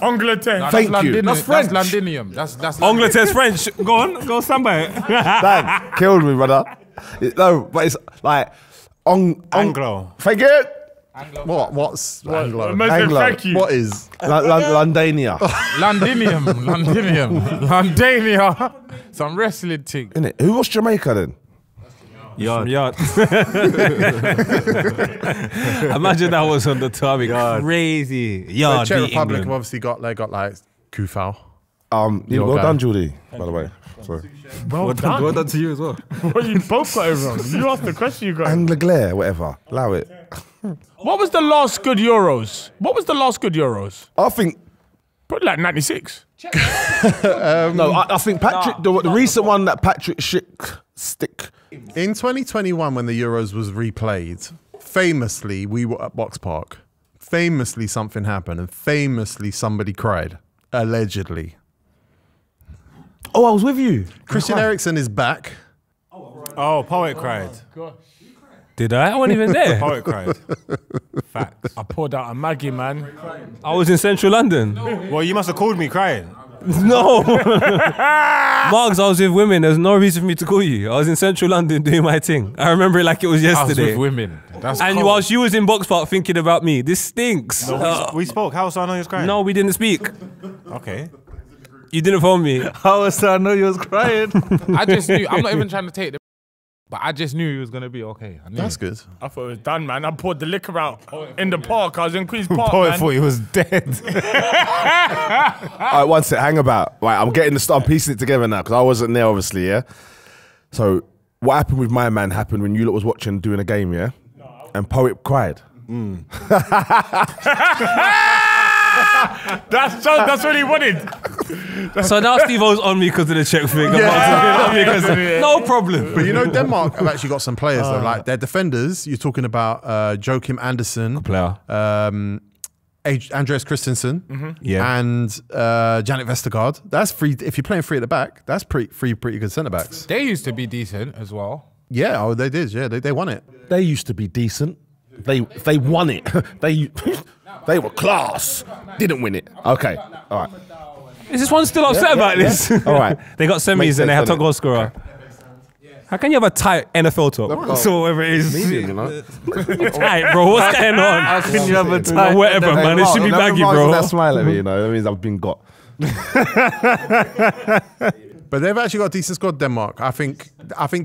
Angleterre. Thank you. That's French. Londinium. That's Angleterre's French. Go on, go stand by it. That killed me, brother. No, but it's like Anglo. Thank you. What's Anglo? Anglo. Thank you. What is? Londania. Londinium. Londania. Some wrestling thing. Isn't it? Who was Jamaica then? Yard. Yard. Imagine that was on the topic. Crazy. The Yard Czech beat Republic have England. obviously got like Kufal. Well guy. done, Jordy, by the way. Sorry. Well done. Well done to you as well. Well, you both got it wrong. You asked the question, you got it. Angleterre, whatever. Allow it. What was the last good Euros? I think Probably like 96. no. I think Patrick, the recent one that Patrick Stick. In 2021, when the Euros was replayed, famously we were at Box Park. Famously something happened, and famously somebody cried. Allegedly. Oh, I was with you. Christian Eriksen is back. Oh, Poet cried. Did I wasn't even there. Poet cried. Facts. I poured out a Maggie, man. I was in central London. Well, you must have called me crying. No. Margs, I was with women. There's no reason for me to call you. I was in central London doing my thing. I remember it like it was I was yesterday. with women. That's And cold. whilst you was in Box Park thinking about me, this stinks. We spoke. How was I know you was crying? No, we didn't speak. Okay. You didn't phone me. How was I know you was crying? I just knew. I'm not even trying to take the. But I just knew he was gonna be okay. I knew. That's good. I thought it was done, man. I poured the liquor out in the park. I was in Queen's Park, Poet man. thought he was dead. All right, one sec, hang about. Right, I'm piecing it together now because I wasn't there, obviously, yeah? So, what happened with my man happened when you lot was watching doing a game, yeah? And Poet cried. That's what he wanted. So now Steve-O's on me because of the Czech thing. No problem. But you know, Denmark have actually got some players though. Like their defenders, you're talking about Joachim Andersen, Player. Andreas Christensen, Yeah. and Janet Vestergaard. That's free. If you're playing free at the back, that's pretty good centre backs. They used to be decent as well. Yeah, oh, they did. Yeah, they won it. They used to be decent. They won it. they were class. Didn't win it. Okay, all right. Is this one still upset about this? All right. They got semis Makes and they sense, have top doesn't goal scorer. How can you have a tight NFL top? So whatever it is. Medium, you know? Tight, bro. What's going on? How can you have a tight Whatever, man. It should be baggy, bro. That smile at me, you know. That means I've been got. But they've actually got a decent squad, Denmark. I think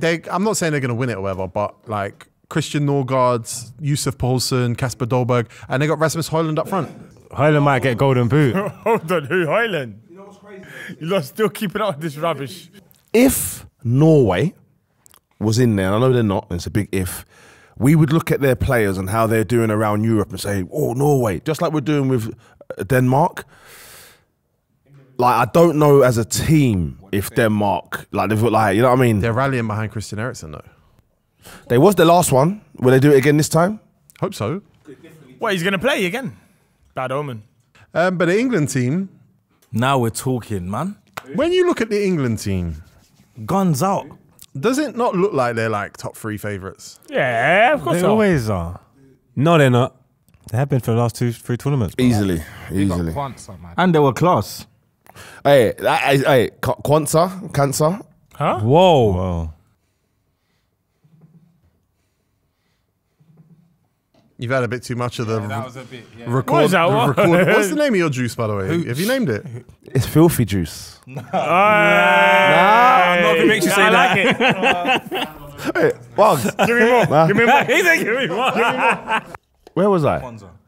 they. I'm not saying they're going to win it or whatever, but like Christian Norgard, Yusuf Poulsen, Kasper Dolberg, and they got Rasmus Højlund up front. Højlund might get golden boot. Hold on, who? Highland? You know what's crazy? You lot still keeping up with this rubbish. if Norway was in there, and I know they're not, and it's a big if, we would look at their players and how they're doing around Europe and say, oh, Norway, just like we're doing with Denmark. Like, I don't know as a team if Denmark, like, they've got, like, you know what I mean? They're rallying behind Christian Eriksen, though. They was the last one. Will they do it again this time? Hope so. Well, he's going to play again. Bad omen. But the England team, Now we're talking, man. when you look at the England team, Guns out. does it not look like they're like top 3 favourites? Yeah, of course They so. always are. No, they're not. They have been for the last 2-3 tournaments. Easily. Big up Easily. Kwanzaa, man. And they were class. Hey, Kwanzaa, cancer. Huh? Whoa. Whoa. You've had a bit too much of the That was a bit, yeah. record. What is that? What? What's the name of your juice, by the way? Have you named it? It's filthy juice. Nah, Nothing makes you say I that. like it. Hey, Bugs. Give me more. Give me more. He said, give me more. Where was I?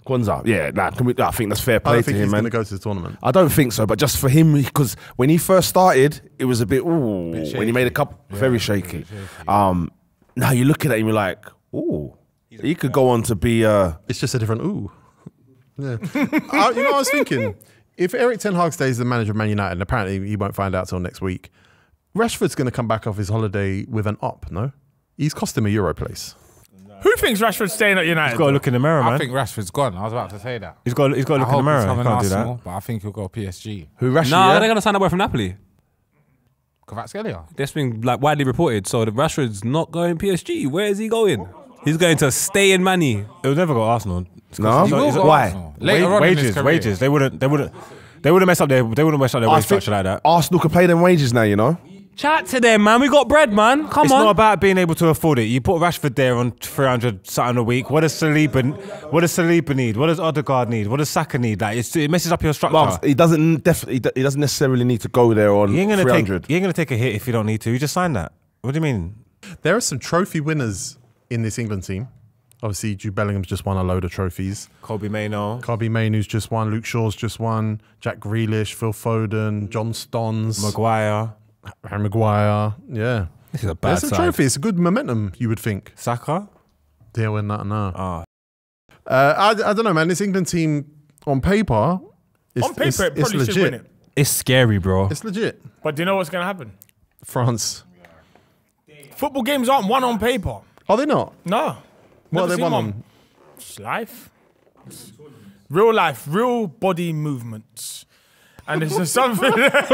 Kwanzaa. Yeah, nah, I think that's fair I play don't to think him, he's man. going to go to the tournament. I don't think so, but just for him, because when he first started, it was a bit, ooh, when he made a couple, very shaky. Now you look at it and you're like, ooh, he could go on to be, It's just a different ooh. Yeah. You know what I was thinking? If Eric Ten Hag stays the manager of Man United, and apparently he won't find out till next week, Rashford's going to come back off his holiday with an op, no? He's cost him a Euro place. Who thinks Rashford's staying at United? He's got to look in the mirror, man. I think Rashford's gone. I was about to say that. He's got to look in the mirror. He can't do that. But I think he'll go PSG. who Rashford, Nah, yeah? they're going to sign away from Napoli. Kvaratskhelia. That's been like widely reported. So the Rashford's not going PSG. Where is he going? He's going to stay in Manny. He'll never go Arsenal. No? He will go Why? Arsenal. Later on in his Wages. career. They wouldn't mess up their wage structure like that. Arsenal could pay them wages now, you know? Chat to them, man. We got bread, man. Come It's on. not about being able to afford it. You put Rashford there on 300 something a week. What does Saliba need? What does Odegaard need? What does Saka need? Like it messes up your structure. Bugs, he doesn't necessarily need to go there on You ain't gonna 300. take a hit if you don't need to. You just sign that. What do you mean? There are some trophy winners in this England team. Obviously, Jude Bellingham's just won a load of trophies. Kobe Mainoo. Kobe Mainoo's just won. Luke Shaw's just won. Jack Grealish, Phil Foden, John Stones, Maguire. Harry Maguire. Yeah. This is a bad There's some side. trophies. It's a good momentum, you would think. Saka. Yeah, we're not, no. Ah. I don't know, man. This England team, on paper, it's, On paper, it's, it it's probably should legit. win it. It's scary, bro. It's legit. But do you know what's going to happen? France. Football games aren't won on paper. Are they not? No. What are Never they seen won one. on? It's life. Real life, real body movements. And it's just something. That's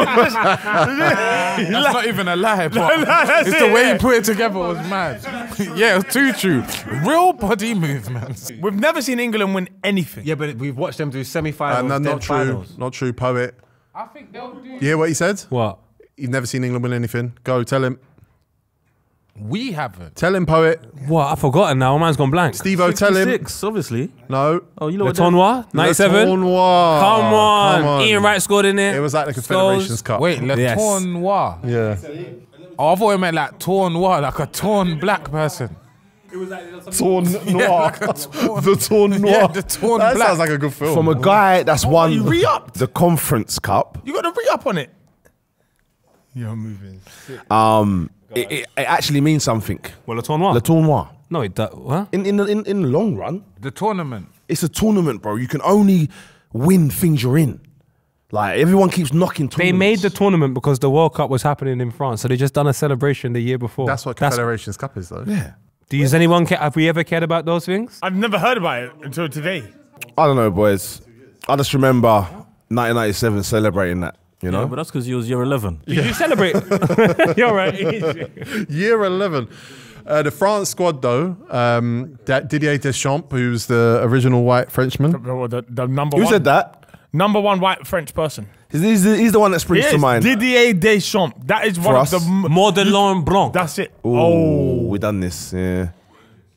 not even a lie, but That's it's it, the way yeah. he put it together was mad. Yeah, it was too true. Real body movements. We've never seen England win anything. Yeah, but we've watched them do semi-finals, No, then not true. finals. Not true, poet. I think they'll do. You hear what he said? What? You've never seen England win anything. Go, tell him. We haven't. Tell him, poet. What? I've forgotten now. My man's gone blank. Steve-O, tell him. 66, obviously. No. Oh, you know Le what? Tournoi? 97? Le Tournoi. Come on. Come on. Ian Wright scored in it. It was like the Confederations Cup. Wait, Le Yes. Tournoi. Yeah. Oh, I thought it meant like tournoi, like a torn black person. Torn Noir. The Torn Noir. Yeah, the Torn That Black. sounds like a good film. From a guy that's won you re-upped? the Conference Cup, You got to re-up on it. You're moving. it actually means something. Well, Le Tournoi. Le Tournoi. No, it does. What? In the long run, The tournament. it's a tournament, bro. You can only win things you're in. Like, everyone keeps knocking tournaments. They made the tournament because the World Cup was happening in France, so they just done a celebration the year before. That's what Confederations Cup is, though. Yeah. Does anyone care? Have we ever cared about those things? I've never heard about it until today. I don't know, boys. I just remember 1997 celebrating that, you know? Yeah, but that's because you was year 11. Did you celebrate? You're right. Year 11. The France squad, though, Didier Deschamps, who's the original white Frenchman. The number Who one. said that? Number one white French person. He's the one that springs to Yes, mind. Didier Deschamps. That is one us? of the. More than Laurent Blanc. That's it. Oh, we done this, yeah.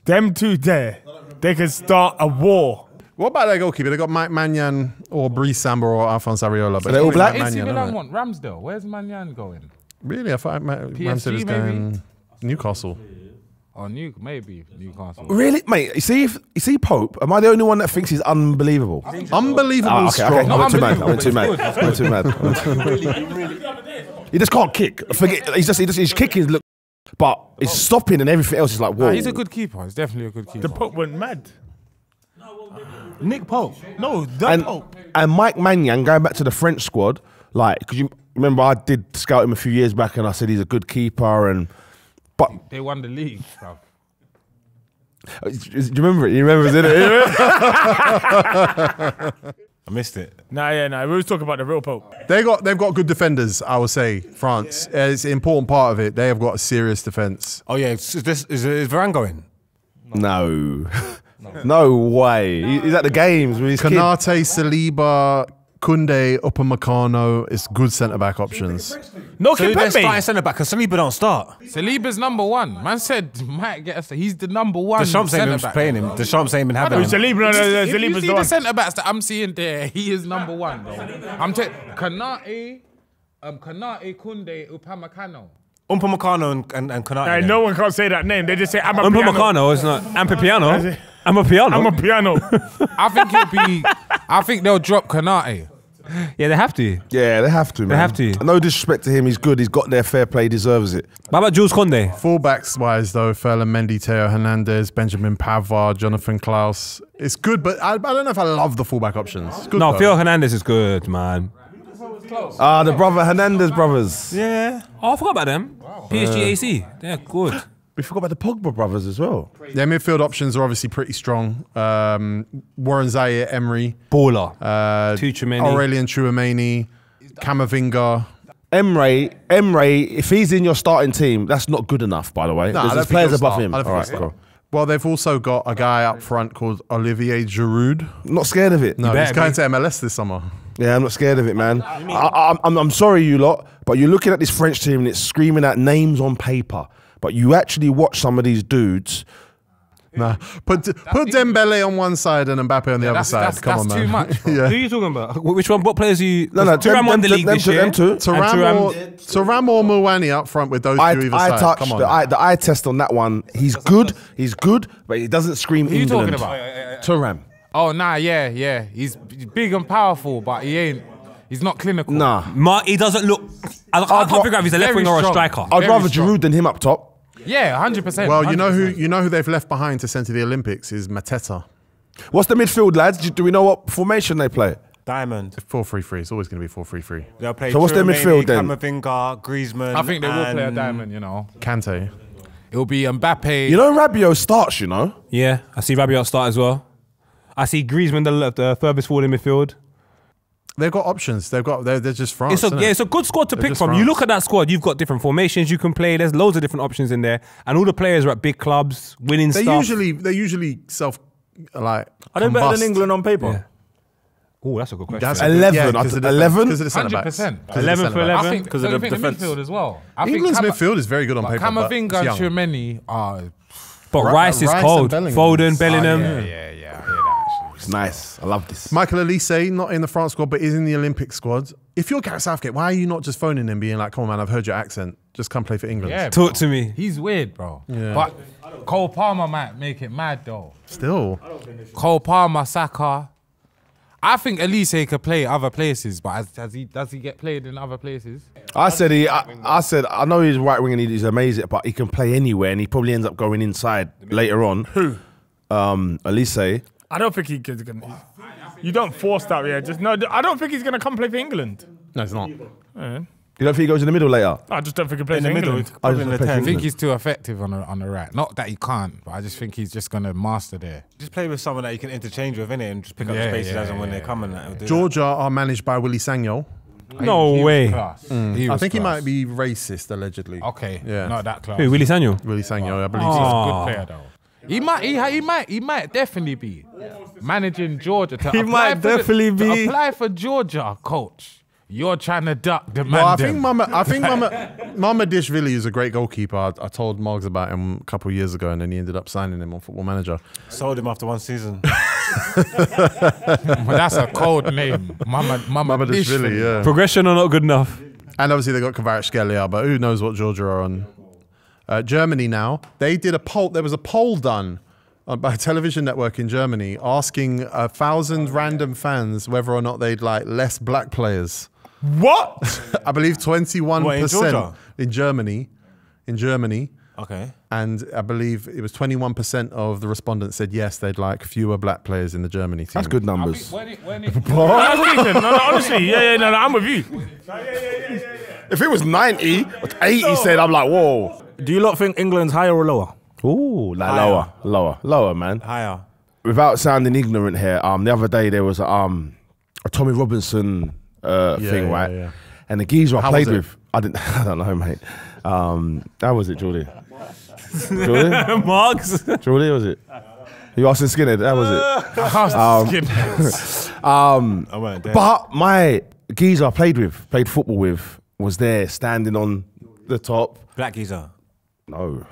Them two there, they can start a war. What about their goalkeeper? They got Mike Maignan or Brice Samba or Alphonse Areola. But Are they all it's black? Mike AC Maignan, Milan isn't it? want Ramsdale. Where's Manyan going? Really? I thought Ramsey was maybe? going Newcastle. Or maybe Newcastle. Really, mate? You see Pope? Am I the only one that thinks he's unbelievable? Unbelievable Okay, strong. okay. I went too mad. He just can't kick. Forget. His kicking look, but his stopping and everything else is like, whoa. He's a good keeper. He's definitely a good keeper. The Pope went mad. Nick Pope. No, the and, Pope. and Mike Maignan, going back to the French squad, like, because you remember I did scout him a few years back and I said he's a good keeper, but They won the league, bro. do you remember it? You remember it? I missed it. Nah. We was talking about the real Pope. They've got good defenders, I would say, France. It's an important part of it. They have got a serious defence. Oh yeah, is Varane going? No. No way. He's at the games with his kid. Konate, Saliba, Koundé, Upamecano. It's good centre-back options. No, So they're starting Kimpembe. centre back because Saliba don't start. Saliba's number one. Man said might get us. He's the number one. Deschamps ain't been centre-back. playing him. Deschamps ain't been having him. If you Saliba's see the the one. centre backs that I'm seeing there, he is number one, bro. I'm telling Konate, Koundé, Upamecano. Upamecano and Konate. Hey, then. no one can't say that name. They just say I'm a Umpa piano. Meccano is not. Ampipiano. I'm a piano. I'm a piano. I think he'll be. I think they'll drop Konate. Yeah, they have to. Yeah, they have to, man. have to. No disrespect to him. He's good. He's got their fair play. He deserves it. What about Jules Koundé? Fullbacks wise though, Ferland Mendy, Theo Hernandez, Benjamin Pavard, Jonathan Klaus. It's good, but I don't know if I love the fullback options. It's good No, though. Theo Hernandez is good, man. The Hernandez brothers. Yeah. Oh, I forgot about them. PSG AC. They're good. We forgot about the Pogba brothers as well. Their midfield options are obviously pretty strong. Warren Zaire, Emery, Baller. Tchouaméni, Aurelien Tchouaméni, Camavinga. Emre, if he's in your starting team, that's not good enough, by the way. No, I don't There's think players he'll above start. him. I All don't right, think he'll cool. Well, they've also got a guy up front called Olivier Giroud. Not scared of it. No, he's going to MLS this summer. Yeah, I'm not scared of it, man. I'm sorry, you lot, but you're looking at this French team and it's screaming out names on paper. But you actually watch some of these dudes. Nah, put Dembele on one side and Mbappe on the other side. Come on, man. Too much, bro. Yeah. Who are you talking about? Which one? What players are you? No, Thuram won the league this year. Them two. Turam or Mouani up front with those two either I side. touched Come on. the eye test on that one. He's good, but he doesn't scream Who you England. talking about? Thuram. Oh, nah, yeah. He's big and powerful, but he's not clinical. Nah. He doesn't look. I can't figure out if he's a left very winger or a strong. striker. I'd Very rather strong. Giroud than him up top. Yeah, 100%. Well, 100%. you know who they've left behind to send to the Olympics is Mateta. What's the midfield, lads? Do we know what formation they play? Diamond. 4-3-3. It's always going to be 4-3-3. They'll play So what's their midfield then? Camavinga, Griezmann. I think they will play a and- diamond, you know. Kante. It'll be Mbappe. You know Rabiot starts, you know? Yeah, I see Rabiot start as well. I see Griezmann the furthest forward in midfield. They've got options. They're just France. It's a good squad to They're pick just from. France. You look at that squad, you've got different formations you can play. There's loads of different options in there, and all the players are at big clubs, winning They stuff. usually self like. Are they better combust. than England on paper? Yeah. Oh, that's a good question. That's 11. 11 because of the centre 100%. backs. 11 for 11. I think Because don't of you the think the defence. midfield as well. I England's think midfield is very good on paper. but Camavinga it's and young. Tchouaméni are. But Rice is Rice cold. and Bellingham. Foden, Bellingham. Yeah, I hear that actually. It's nice. I love this. Michael Olise, not in the France squad, but is in the Olympic squad. If you're Gareth Southgate, why are you not just phoning him, being like, "Come on, man, I've heard your accent. Just come play for England." Yeah, Talk to me. he's weird, bro. Yeah. But Cole Palmer might make it mad though. Still, Cole Palmer, Saka. I think Elise could play other places, but does he get played in other places? I said I know he's right wing and he's amazing, but he can play anywhere and he probably ends up going inside later on. Who? Elise. I don't think he's gonna. You don't force that, yeah. Just no. I don't think he's gonna come play for England. no, it's not. You don't think he goes in the middle later? I just don't think he plays In for the middle, England. probably in the I just 10. I think he's too effective on the right. Not that he can't, but I just think he's just gonna master there. Just play with someone that you can interchange with, innit? And just pick up Yeah, the spaces yeah, as and when yeah, they come and that. Do Georgia are managed by Willy Sagno. No He was way. class. He I was think he class. might be racist, allegedly. Okay, Yeah. not that class. Who, Willy Sagnol? Willy Sagno, I believe. He's so. a good player though. He might definitely be managing Georgia. He might definitely be. To apply for Georgia, coach. You're trying to duck the man. Well, I think Mama Dishvili is a great goalkeeper. I told Margs about him a couple of years ago, and then he ended up signing him on Football Manager. Sold him after one season. That's a cold name. Mama Dishvili, yeah. Progression or not good enough? And obviously they got Kvaratskhelia, but who knows what Georgia are on. Germany now, they did a poll. There was a poll done by a television network in Germany asking 1,000 random fans whether or not they'd like less black players. What? I believe 21% in Germany. In Germany. Okay. And I believe it was 21% of the respondents said yes, they'd like fewer black players in the Germany team. That's good numbers. Honestly, no, I'm with you. If it was 90 or 80 said, I'm like, whoa. Do you lot think England's higher or lower? Ooh, like lower, man. Higher. Without sounding ignorant here, the other day there was a Tommy Robinson thing, right? Yeah. And the geezer I played was it? with, I don't know, mate. How was it, Jordy? Jordy? Margs. Jordy, was it? You asking Skinhead? How was it? But my geezer I played football with, was there standing on the top. Black geezer. No.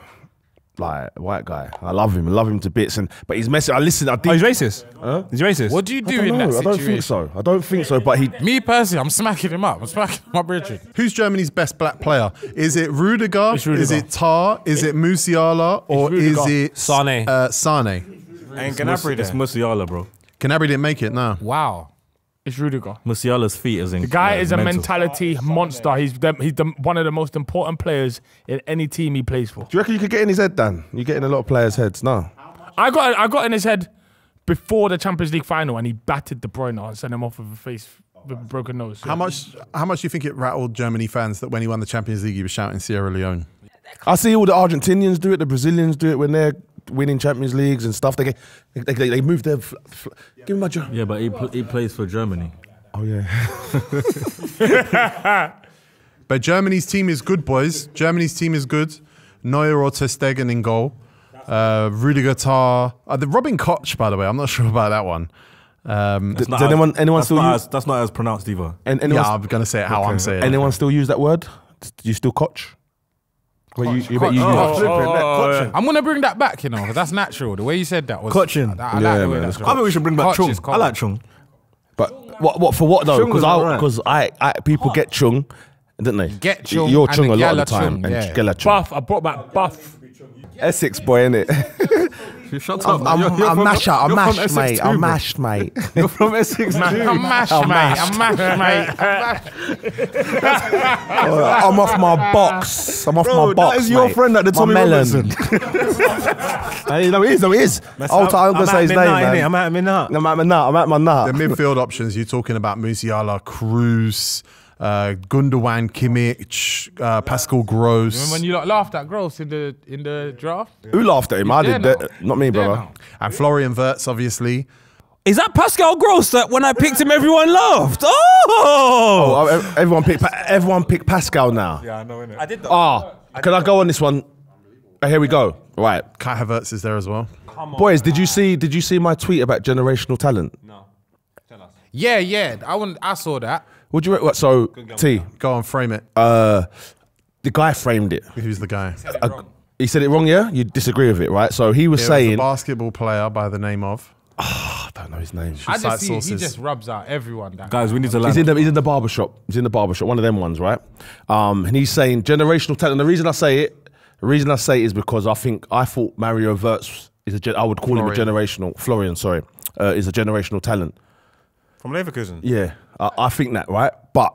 Like, white guy. I love him to bits. But he's messing. He's racist? Huh? He's racist? What do you do in that situation? I don't think so, but he... Me personally, I'm smacking him up. I'm smacking him up, Richard. Who's Germany's best black player? Is it Rudiger? It's Rudiger. Is it Tar? Is it Musiala? Or is it Sane. Sane? Ain't Gnabry It's there. Musiala, bro. Gnabry didn't make it, no. Wow. It's Rudiger. Musiala's feet is in. The guy is a mental. mentality monster. He's one of the most important players in any team he plays for. Do you reckon you could get in his head, Dan? You get in a lot of players' heads? No. I got in his head before the Champions League final, and he battered De Bruyne and sent him off with a broken nose. How much do you think it rattled Germany fans that when he won the Champions League, he was shouting Sierra Leone? I see all the Argentinians do it, the Brazilians do it when they're winning Champions Leagues and stuff. They move their... give him my job. Yeah, but he plays for Germany. Oh, yeah. But Germany's team is good, boys. Germany's team is good. Neuer or Ter Stegen in goal. Rudiger, Tar. The Robin Koch, by the way. I'm not sure about that one. Does anyone still use... That's not as pronounced either. Yeah, I'm going to say it how I'm saying it. Anyone still use that word? Do you still Koch? Well, you bet you I'm going to bring that back, you know, because that's natural. The way you said that was... Koching. I like the way man, that's that's I think we should bring back Koch Chung. is I like Chung. But what for what though? Chung was alright. Because people get Chung, don't they? Get Chung You're and Chung the a lot of the Gala time. Chung, And yeah. Gala Chung. Buff. I brought back Buff. Essex boy, innit? Shut up. I'm from- mashed, you're from mate. Essex I'm too, bro. mashed, mate. You're from Essex too. I'm mashed, mate. I'm mashed, mate. I'm off my box. I'm off Bro, my box. that is your mate. friend at the My Tommy melon. Robinson. Hey, no, it is. Whole time I'm gonna say his name, man. I'm at my nut. I'm at my nut. The midfield options, you're talking about Musiala, Kroos, Gundogan, Kimmich, Pascal Gross. Remember when you lot laughed at Gross in the draft? Who laughed at him? I did. there That. Not me, brother. now. And Florian Wirtz, obviously. Is that Pascal Gross that when I picked him, everyone laughed? Oh! Oh, everyone picked Pascal now. Yeah, I know, innit? I did though. Can I go on this one? Here we go. Right, Kai Havertz is there as well. boys. Did you see my tweet about generational talent? No. Tell us. Yeah. I saw that. Would you? What? So T. Go on, frame it. The guy framed it. Who's the guy? He said it wrong. Yeah, you disagree with it, right? So he was It was saying. a basketball player by the name of. I don't know his name. I cite just see he sources. just rubs out everyone. That Guys, we need to He's land. in the barber shop. He's in the barber shop. One of them ones, right? And he's saying generational talent. The reason I say it is because I thought Mario Wirtz is I would call him a generational. Florian, sorry, is a generational talent. From Leverkusen. Yeah, I think that, right? But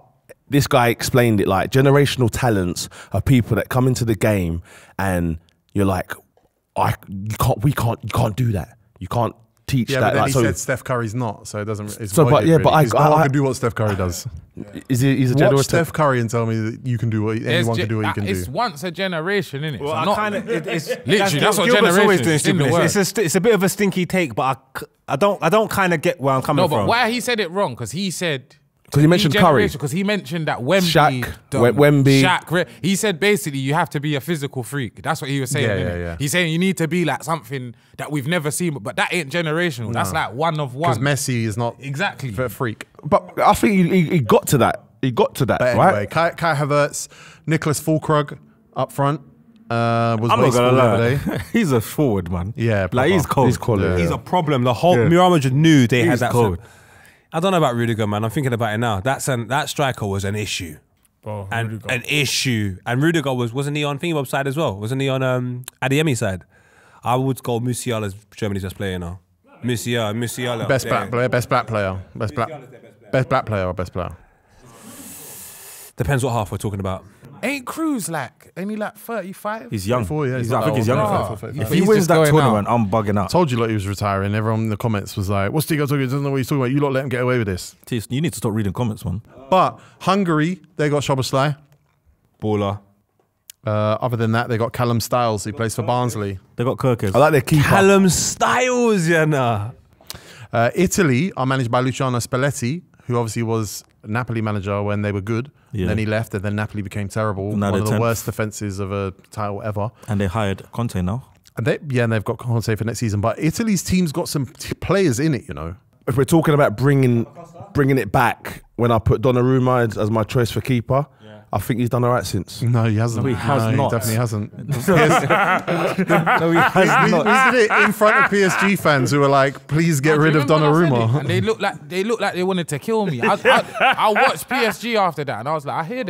this guy explained it like generational talents are people that come into the game and you're like, you can't do that. You can't teach Yeah, that. but then like, he so said Steph Curry's not, so it doesn't. It's So, but voided, yeah, really, but 'cause no one I can do what Steph Curry does. he's a Watch generational. Steph Curry and tell me that you can do what anyone can do what you can It's do. once a generation, innit? Well, So I not- kind of it's Literally, that's what Gilbert's always generation doing is in the stupidness. word. It's a bit of a stinky take, but I don't kind of get where I'm coming No, from. but why he said it wrong? Because he said. 'Cause he mentioned Curry. Because he mentioned that Wemby. Shaq, done- Wemby. Shaq. He said basically you have to be a physical freak. That's what he was saying. Yeah, innit? yeah. He's saying you need to be like something that we've never seen, but that ain't generational. That's like one of Because one. Messi is not Exactly. a freak. But I think he got to that. He got to that, But anyway, right? Kai Havertz, Nicholas Fulkrug up front was I'm not wasteful gonna the other lie. day. He's a forward, man. Yeah, like he's proper. cold. He's quality. He's a problem. The whole Yeah. Real Madrid knew they had He's that. cold. I don't know about Rudiger, man. I'm thinking about it now. That striker was an issue. Bro, and Rudiger. an issue. And Rudiger wasn't he on Thingy side as well? Wasn't he on Adeyemi side? I would go Musiala as Germany's best player now. Musiala. Best black player, best black player, best black player or best player. Depends what half we're talking about. Ain't Cruz like only like 35? He's young. 34, yeah, he's I not think he's old. young. No. If He's he wins just that going tournament, I'm bugging out. Told you like he was retiring. Everyone in the comments was like, "What's Tigo talking? He doesn't know what he's talking about. You lot let him get away with this." You need to stop reading comments, man. But Hungary, they got Szoboszlai. Baller. Other than that, they got Callum Styles, who plays for Barnsley. They got Kirkers. I like their keeper. Callum Styles, yeah, nah. Italy are managed by Luciano Spalletti, who obviously was Napoli manager when they were good. Yeah. Then he left, and then Napoli became terrible. Now One of they're the 10th. worst defenses of a title ever. And they hired Conte now. And they've got Conte for next season. But Italy's team's got some players in it, you know. If we're talking about bringing it back, when I put Donnarumma as my choice for keeper, I think he's done all right since. No, he hasn't. No, he has He not. definitely hasn't. No, he has We not. did it in front of PSG fans who were like, "Please get rid of Donnarumma." And they looked like they wanted to kill me. I watched PSG after that, and I was like, I hear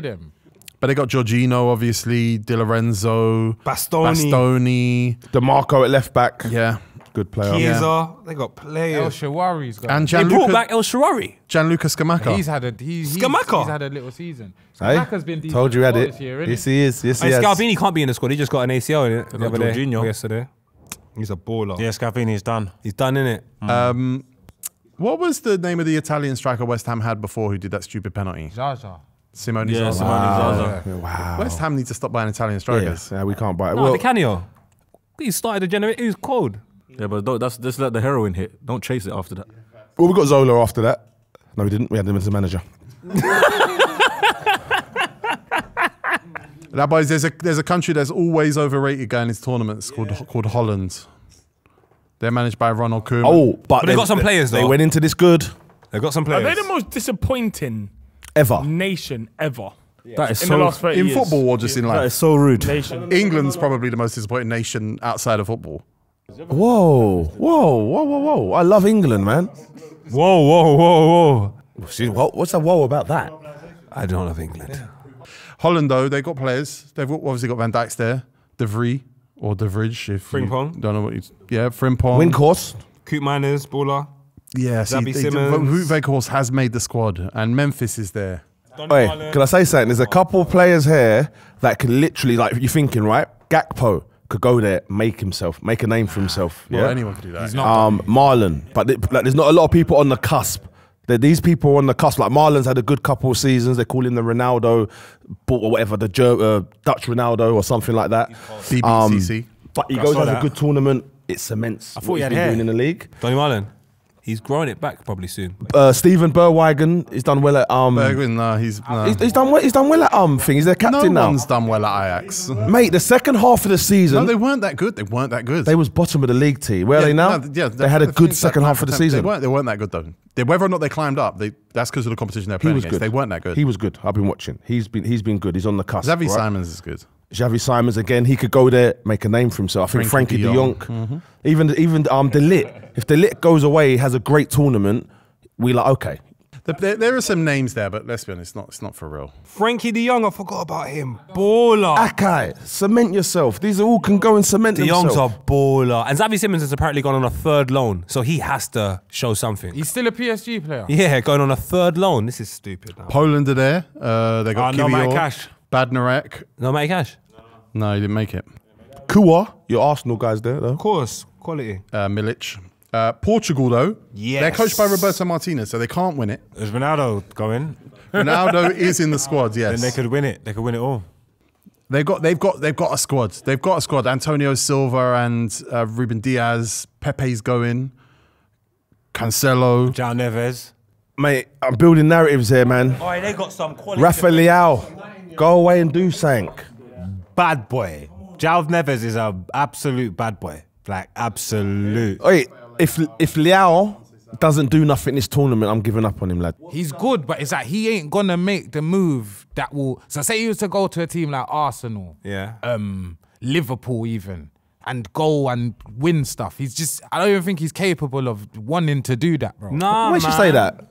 them. But they got Jorginho, obviously, Di Lorenzo, Bastoni. DeMarco at left back. Yeah. Good player. Chiesa. They got El players. Shawari's got. And They brought back Gianluca El Shaarawy. Scamacca. He's had a Skamaka. he's had a little season. Hey, Scamacca's been decent told you had it. this year, innit? Yes, he is. Yes, he And has. Scalvini can't be in the squad. He just got an ACL in it the other day. Jorginho. Yesterday. He's a baller. Yeah, Scavini's done. He's done, in it. What was the name of the Italian striker West Ham had before who did that stupid penalty? Zaza. Simone Yeah, Zaza. Simone Zaza. Wow. West Ham need to stop buying Italian strikers. Yes, we can't buy it. No, Well, Di Canio. He started to generate. He was cold. Yeah, but just let the heroin hit. Don't chase it after that. we got Zola after that. No, we didn't. We had him as a manager. Now, boys, there's a country that's always overrated going into tournaments called Holland. They're managed by Ronald Koeman. Oh, but they got some players, They though. went into this good They've got some Are players. they the most disappointing ever. nation ever That is in the so. last 30 in years? football or just in That life? is so rude. Nation. England's probably the most disappointing nation outside of football. Whoa. I love England, man. Whoa. See, what's a whoa about that? I don't love England. Holland, though, they've got players. They've obviously got Van Dijk's there. De Vries or De Vrij, if you Frimpong. don't know what you... Yeah, Frimpong. Windhorst. Coop Miners, baller. Yeah, see, Xabi Simons. Wout Weghorst has made the squad, and Memphis is there. Hey, can I say something? There's a couple of players here that can literally, like, you're thinking, right? Gakpo could go there, make a name for himself. Well, Yeah, anyone can do that. Marlon, but there's not a lot of people on the cusp. These people are on the cusp. Like Marlon's had a good couple of seasons. They call him the Ronaldo, or whatever, the Dutch Ronaldo or something like that. BBCC. But he goes has a good tournament. It cements thought what he he's had been hair. doing in the league. Donny Marlon. He's growing it back probably soon. Stephen Bergwijn, he's done well at Bergwijn, no, he's done well. He's done well at thing. He's their captain no now. one's done well at Ajax. Mate, the second half of the season, No, they weren't that good. They weren't that good. they was bottom of the league team. Where are they now? they had a good second half of the season. They weren't that good though. Whether or not they climbed up, that's because of the competition they're He playing was against. good. They weren't that good. He was good. I've been watching. He's been good. He's on the cusp. Xavi right? Simons is good. Xavi Simons again. He could go there, make a name for himself. I think Frankie de Jong. Even De Ligt. If De Ligt goes away, has a great tournament. We like okay. There are some names there, but let's be honest, it's not for real. Frankie de Jong, I forgot about him. Baller. Akai, cement yourself. These all can go and cement De Jong's themselves. a baller. And Xavi Simons has apparently gone on a third loan, so he has to show something. He's still a PSG player. Yeah, going on a third loan. This is stupid. Now. Poland are there. They got no, Mike Kiwior, Cash. Badnarek. No, Matty Cash. No, he didn't make it. Kua, your Arsenal guys there though. Of course, quality. Milic. Portugal, though, Yes. they're coached by Roberto Martinez, so they can't win it. Is Ronaldo going? Ronaldo is in the squad, yes. Then they could win it. They could win it all. They've got a squad. They've got a squad. Antonio Silva and Ruben Diaz. Pepe's going. Cancelo. Jao Neves. Mate, I'm building narratives here, man. Oh, they got some quality. Rafa Leao, go away and do something. Bad boy. Jao Neves is an absolute bad boy. Like, absolute. Wait, if Leao doesn't do nothing this tournament, I'm giving up on him, lad. He's good, but it's like he ain't gonna make the move that will. So say he was to go to a team like Arsenal, Yeah. Liverpool even, and go and win stuff. He's just. I don't even think he's capable of wanting to do that, bro. Nah, Why should you say that?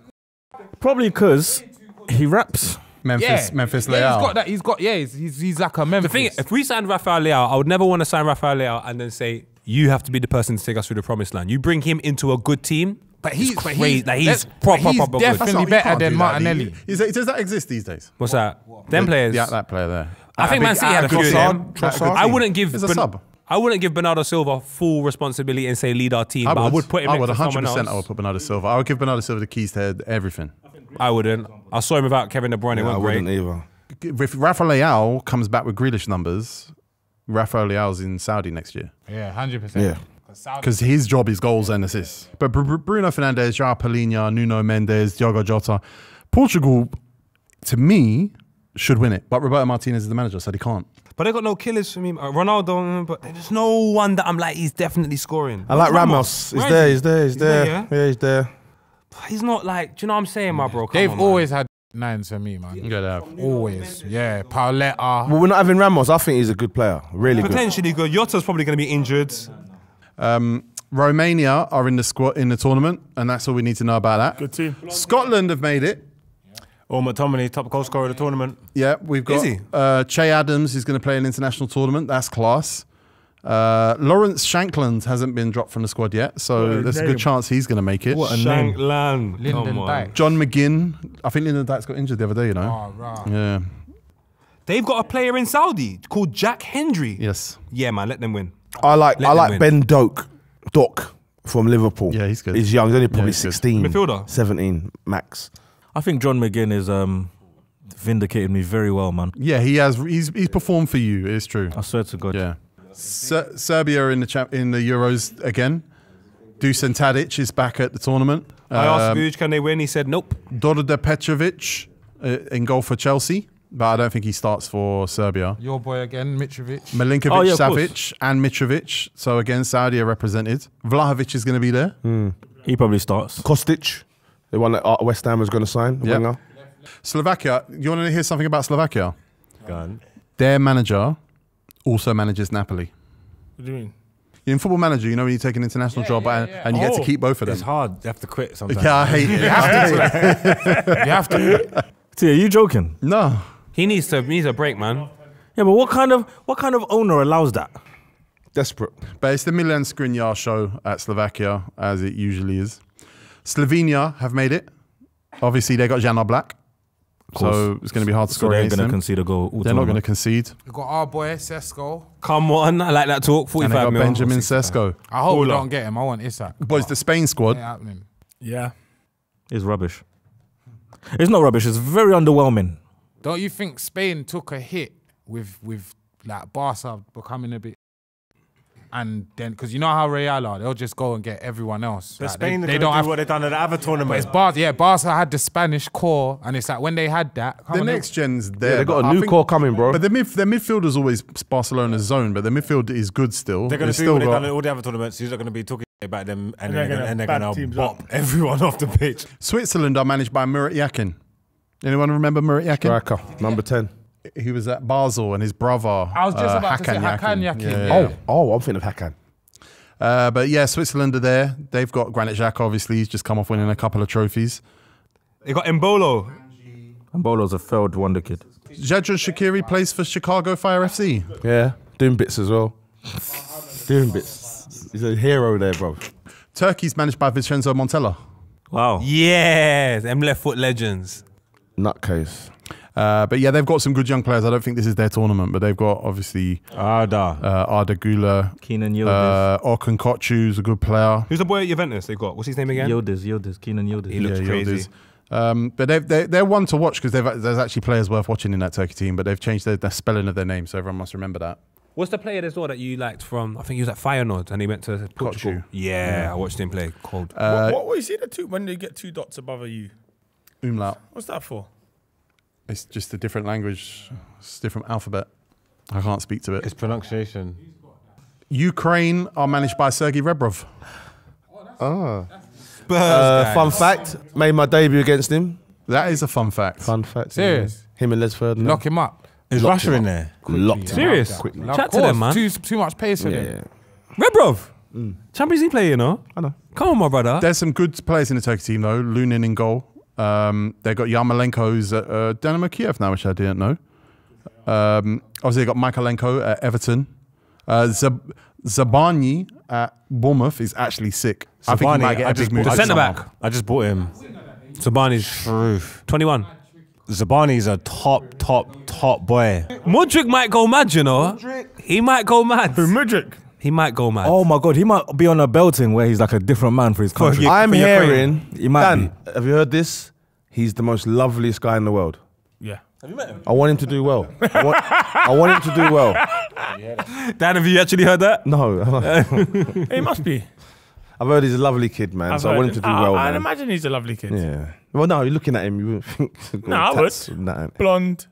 Probably because he raps. Memphis Yeah, Leao. he's got that. He's got he's like a Memphis. The thing, if we signed Rafael Leao, I would never want to sign Rafael Leao and then say you have to be the person to take us through the promised land. You bring him into a good team, but he's crazy. He's proper good. definitely You better can't than do that, Martinelli. Does that exist these days? What's that? Them players. Yeah, that player there. I think Man City had a few of them. Trossard. I wouldn't give. As a sub. I wouldn't give Bernardo Silva full responsibility and say lead our team, but I would put him I would next to someone 100%. else. I would put Bernardo Silva. I would give Bernardo Silva the keys to everything. I wouldn't. I saw him without Kevin De Bruyne. It I went great. wouldn't either. If Rafa Leao comes back with Grealish numbers, Rafa Leao's in Saudi next year. Yeah, 100%. Yeah. Because his job is goals and assists. But Bruno Fernandes, João Palhinha, Nuno Mendes, Diogo Jota, Portugal, to me, should win it. But Roberto Martinez is the manager, so he can't. But they got no killers for me. Ronaldo, but there's no one that I'm like, he's definitely scoring. I like Ramos. He's there. He's there. yeah? Yeah, he's there. He's not like, do you know what I'm saying, my bro? Come They've on, man. always had 9s for me, man. Good have. Always. Yeah, Pauletta. Well, we're not having Ramos. I think he's a good player. Really good. Potentially good. Yota's probably going to be injured. Romania are in the squad in the tournament, and that's all we need to know about that. Good team. Scotland have made it. Or McTominay, top goal scorer of the tournament. Yeah, we've got Is he? Che Adams is going to play an international tournament. That's class. Lawrence Shankland hasn't been dropped from the squad yet, so there's a good chance he's going to make it. What a name. Shankland. Lyndon Dykes. John McGinn. I think Lyndon Dykes got injured the other day, you know. Oh, right. Yeah. They've got a player in Saudi called Jack Hendry. Yes. Yeah, man, let them win. I like Let them win. Ben Doak from Liverpool. Yeah, he's good. He's young. He's only probably he's good. 16. Midfielder? 17 max. I think John McGinn is vindicated me very well, man. Yeah, he has. He's performed for you. It's true. I swear to God. Yeah. Serbia in the Euros again. Dusan Tadic is back at the tournament. I asked Vuj, can they win? He said nope. Dorda Petrovic in goal for Chelsea, but I don't think he starts for Serbia. Your boy again, Mitrovic. Milinkovic, Oh, yeah, of Savic, and Mitrovic. So again, Saudi are represented. Vlahovic is going to be there. He probably starts. Kostic, the one that West Ham was going to sign. The Yep. winger. Slovakia. You want to hear something about Slovakia? Go on. Their manager also manages Napoli. What do you mean? In Football Manager, you know when you take an international job and you get to keep both of them. It's hard. You have to quit sometimes. Yeah, I hate it. You have to. Tia, are you joking? No. He needs a break, man. Yeah, but what kind of owner allows that? Desperate. But it's the Milan Skriniar show at Slovakia, as it usually is. Slovenia have made it. Obviously, they got Jan Black. So it's going to be hard to So score they're against going to them. concede a goal. all They're not going to tournament. concede. We got our boy, Sesko. Come on, I like that talk. And they 45 got mil. Benjamin Sesko. I hope we don't get him. I want Isak. Boys, the Spain squad. Ain't happening. Yeah. It's rubbish. It's not rubbish. It's very underwhelming. Don't you think Spain took a hit with like Barca becoming a bit, and then because you know how Real are, they'll just go and get everyone else. But Like, Spain, they they don't do have. what they've done at the other But tournament. it's Barca. Yeah, Barca had the Spanish core, and it's like when they had that. The next gen's there. Yeah, they got but a I new think- core coming, bro. But their midfield is always Barcelona's zone, but their midfield is good still. They're going They've to do what they've got done at all the other tournaments. You're not going to be talking about them, and they're they're gonna going back to teams bop up. everyone off the pitch. Switzerland are managed by Murat Yakin. Anyone remember Murat Yakin? Striker, number 10. He was at Basel and his brother. I was just about to say Hakan Yakin. Yeah. Oh, I'm thinking of Hakan. But yeah, Switzerland are there. They've got Granit Xhaka, obviously. He's just come off winning a couple of trophies. They got Mbolo. And Bolo's a failed wonder kid. Jadron Shaqiri plays for Chicago Fire FC. Yeah, doing bits as well. Doing bits. He's a hero there, bro. Turkey's managed by Vincenzo Montella. Wow. Yes, them left foot legends. Nutcase. But yeah, they've got some good young players. I don't think this is their tournament, but they've got obviously Arda. Arda Güler, Keenan Yildiz. Orkun Kochu's a good player. Who's the boy at Juventus they got? What's his name again? Yildiz. Keenan Yildiz. He looks crazy. Yildiz. But they're one to watch because there's actually players worth watching in that Turkey team, but they've changed the spelling of their name, so everyone must remember that. What's the player as well that you liked from? I think he was at Feyenoord and he went to Portugal. Kochu. Yeah, I watched him play. Cold. What you see the two when they get two dots above a U? Umlaut. What's that for? It's just a different language. It's a different alphabet. I can't speak to it. It's pronunciation. Ukraine are managed by Sergei Rebrov. Fun fact, made my debut against him. That is a fun fact. Fun fact. Serious? Yeah. Him and Les Ferdinand. Lock him up. Is Russia in there? Locked him. Serious? Quickly. Of Chat to course, them, man. Too much pace for them. Yeah. Rebrov. Champions League player, you know? I know. Come on, my brother. There's some good players in the Turkey team though. Lunin in goal. They've got Yarmolenko's at Dynamo Kiev now, which I didn't know. Obviously, they got Michaelenko at Everton. Zabani at Bournemouth is actually sick. I think he might get a big move. The centre back. I just bought him. Sabani's 21. Zabani's a top boy. Mudryk might go mad, you know. He might go mad. Who, Mudryk? He might go mad. Oh my God, he might be on a belting where he's like a different man for his country. I'm hearing, He might Dan, have you heard this? He's the most loveliest guy in the world. Yeah. Have you met him? I want him to do well. I want him to do well. Dan, have you actually heard that? No. He must be. I've heard he's a lovely kid, man. I've so I heard want him to do well, I'd man. imagine he's a lovely kid. Yeah. Well, no, you're looking at him, you wouldn't think. No, I would. Nah. Blonde,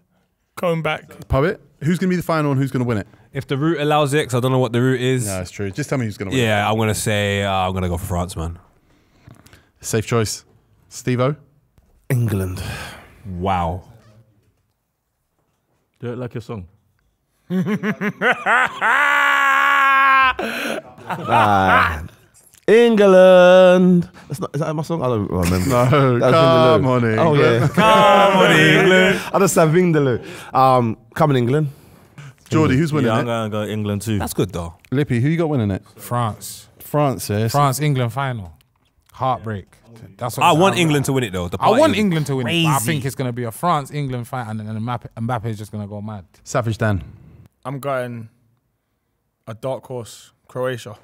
comb back. Poet, who's going to be the final and who's going to win it? If the route allows it, 'cause I don't know what the route is. No, it's true. Just tell me who's going to win Yeah, I'm going to say, I'm going to go for France, man. it. Safe choice. Steve-O? England. Wow. Do it like your song. England. Is that my song? I don't remember. No, That was come Vindaloo. on, England. Oh, yeah. Come on, England. I just said Vindaloo. Come in, England. Jordy, who's winning Yeah, I'm it? going to go England too. That's good, though. Lippy, who you got winning it? France. France, yes. France, England final. Heartbreak. That's what I it's want about. England to win it, though. The I want party is England to win it. But I crazy. think it's going to be a France-England fight, and then Mbappe is just going to go mad. Savage Dan. I'm going a dark horse, Croatia.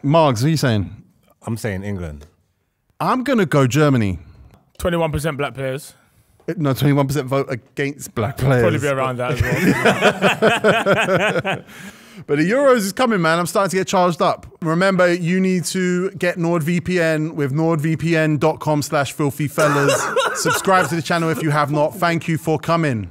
Margs, what are you saying? I'm saying England. I'm going to go Germany. 21% black players. No, 21% vote against black players. Probably be around that as well. But the Euros is coming, man. I'm starting to get charged up. Remember, you need to get NordVPN with nordvpn.com/filthyfellas. Subscribe to the channel if you have not. Thank you for coming.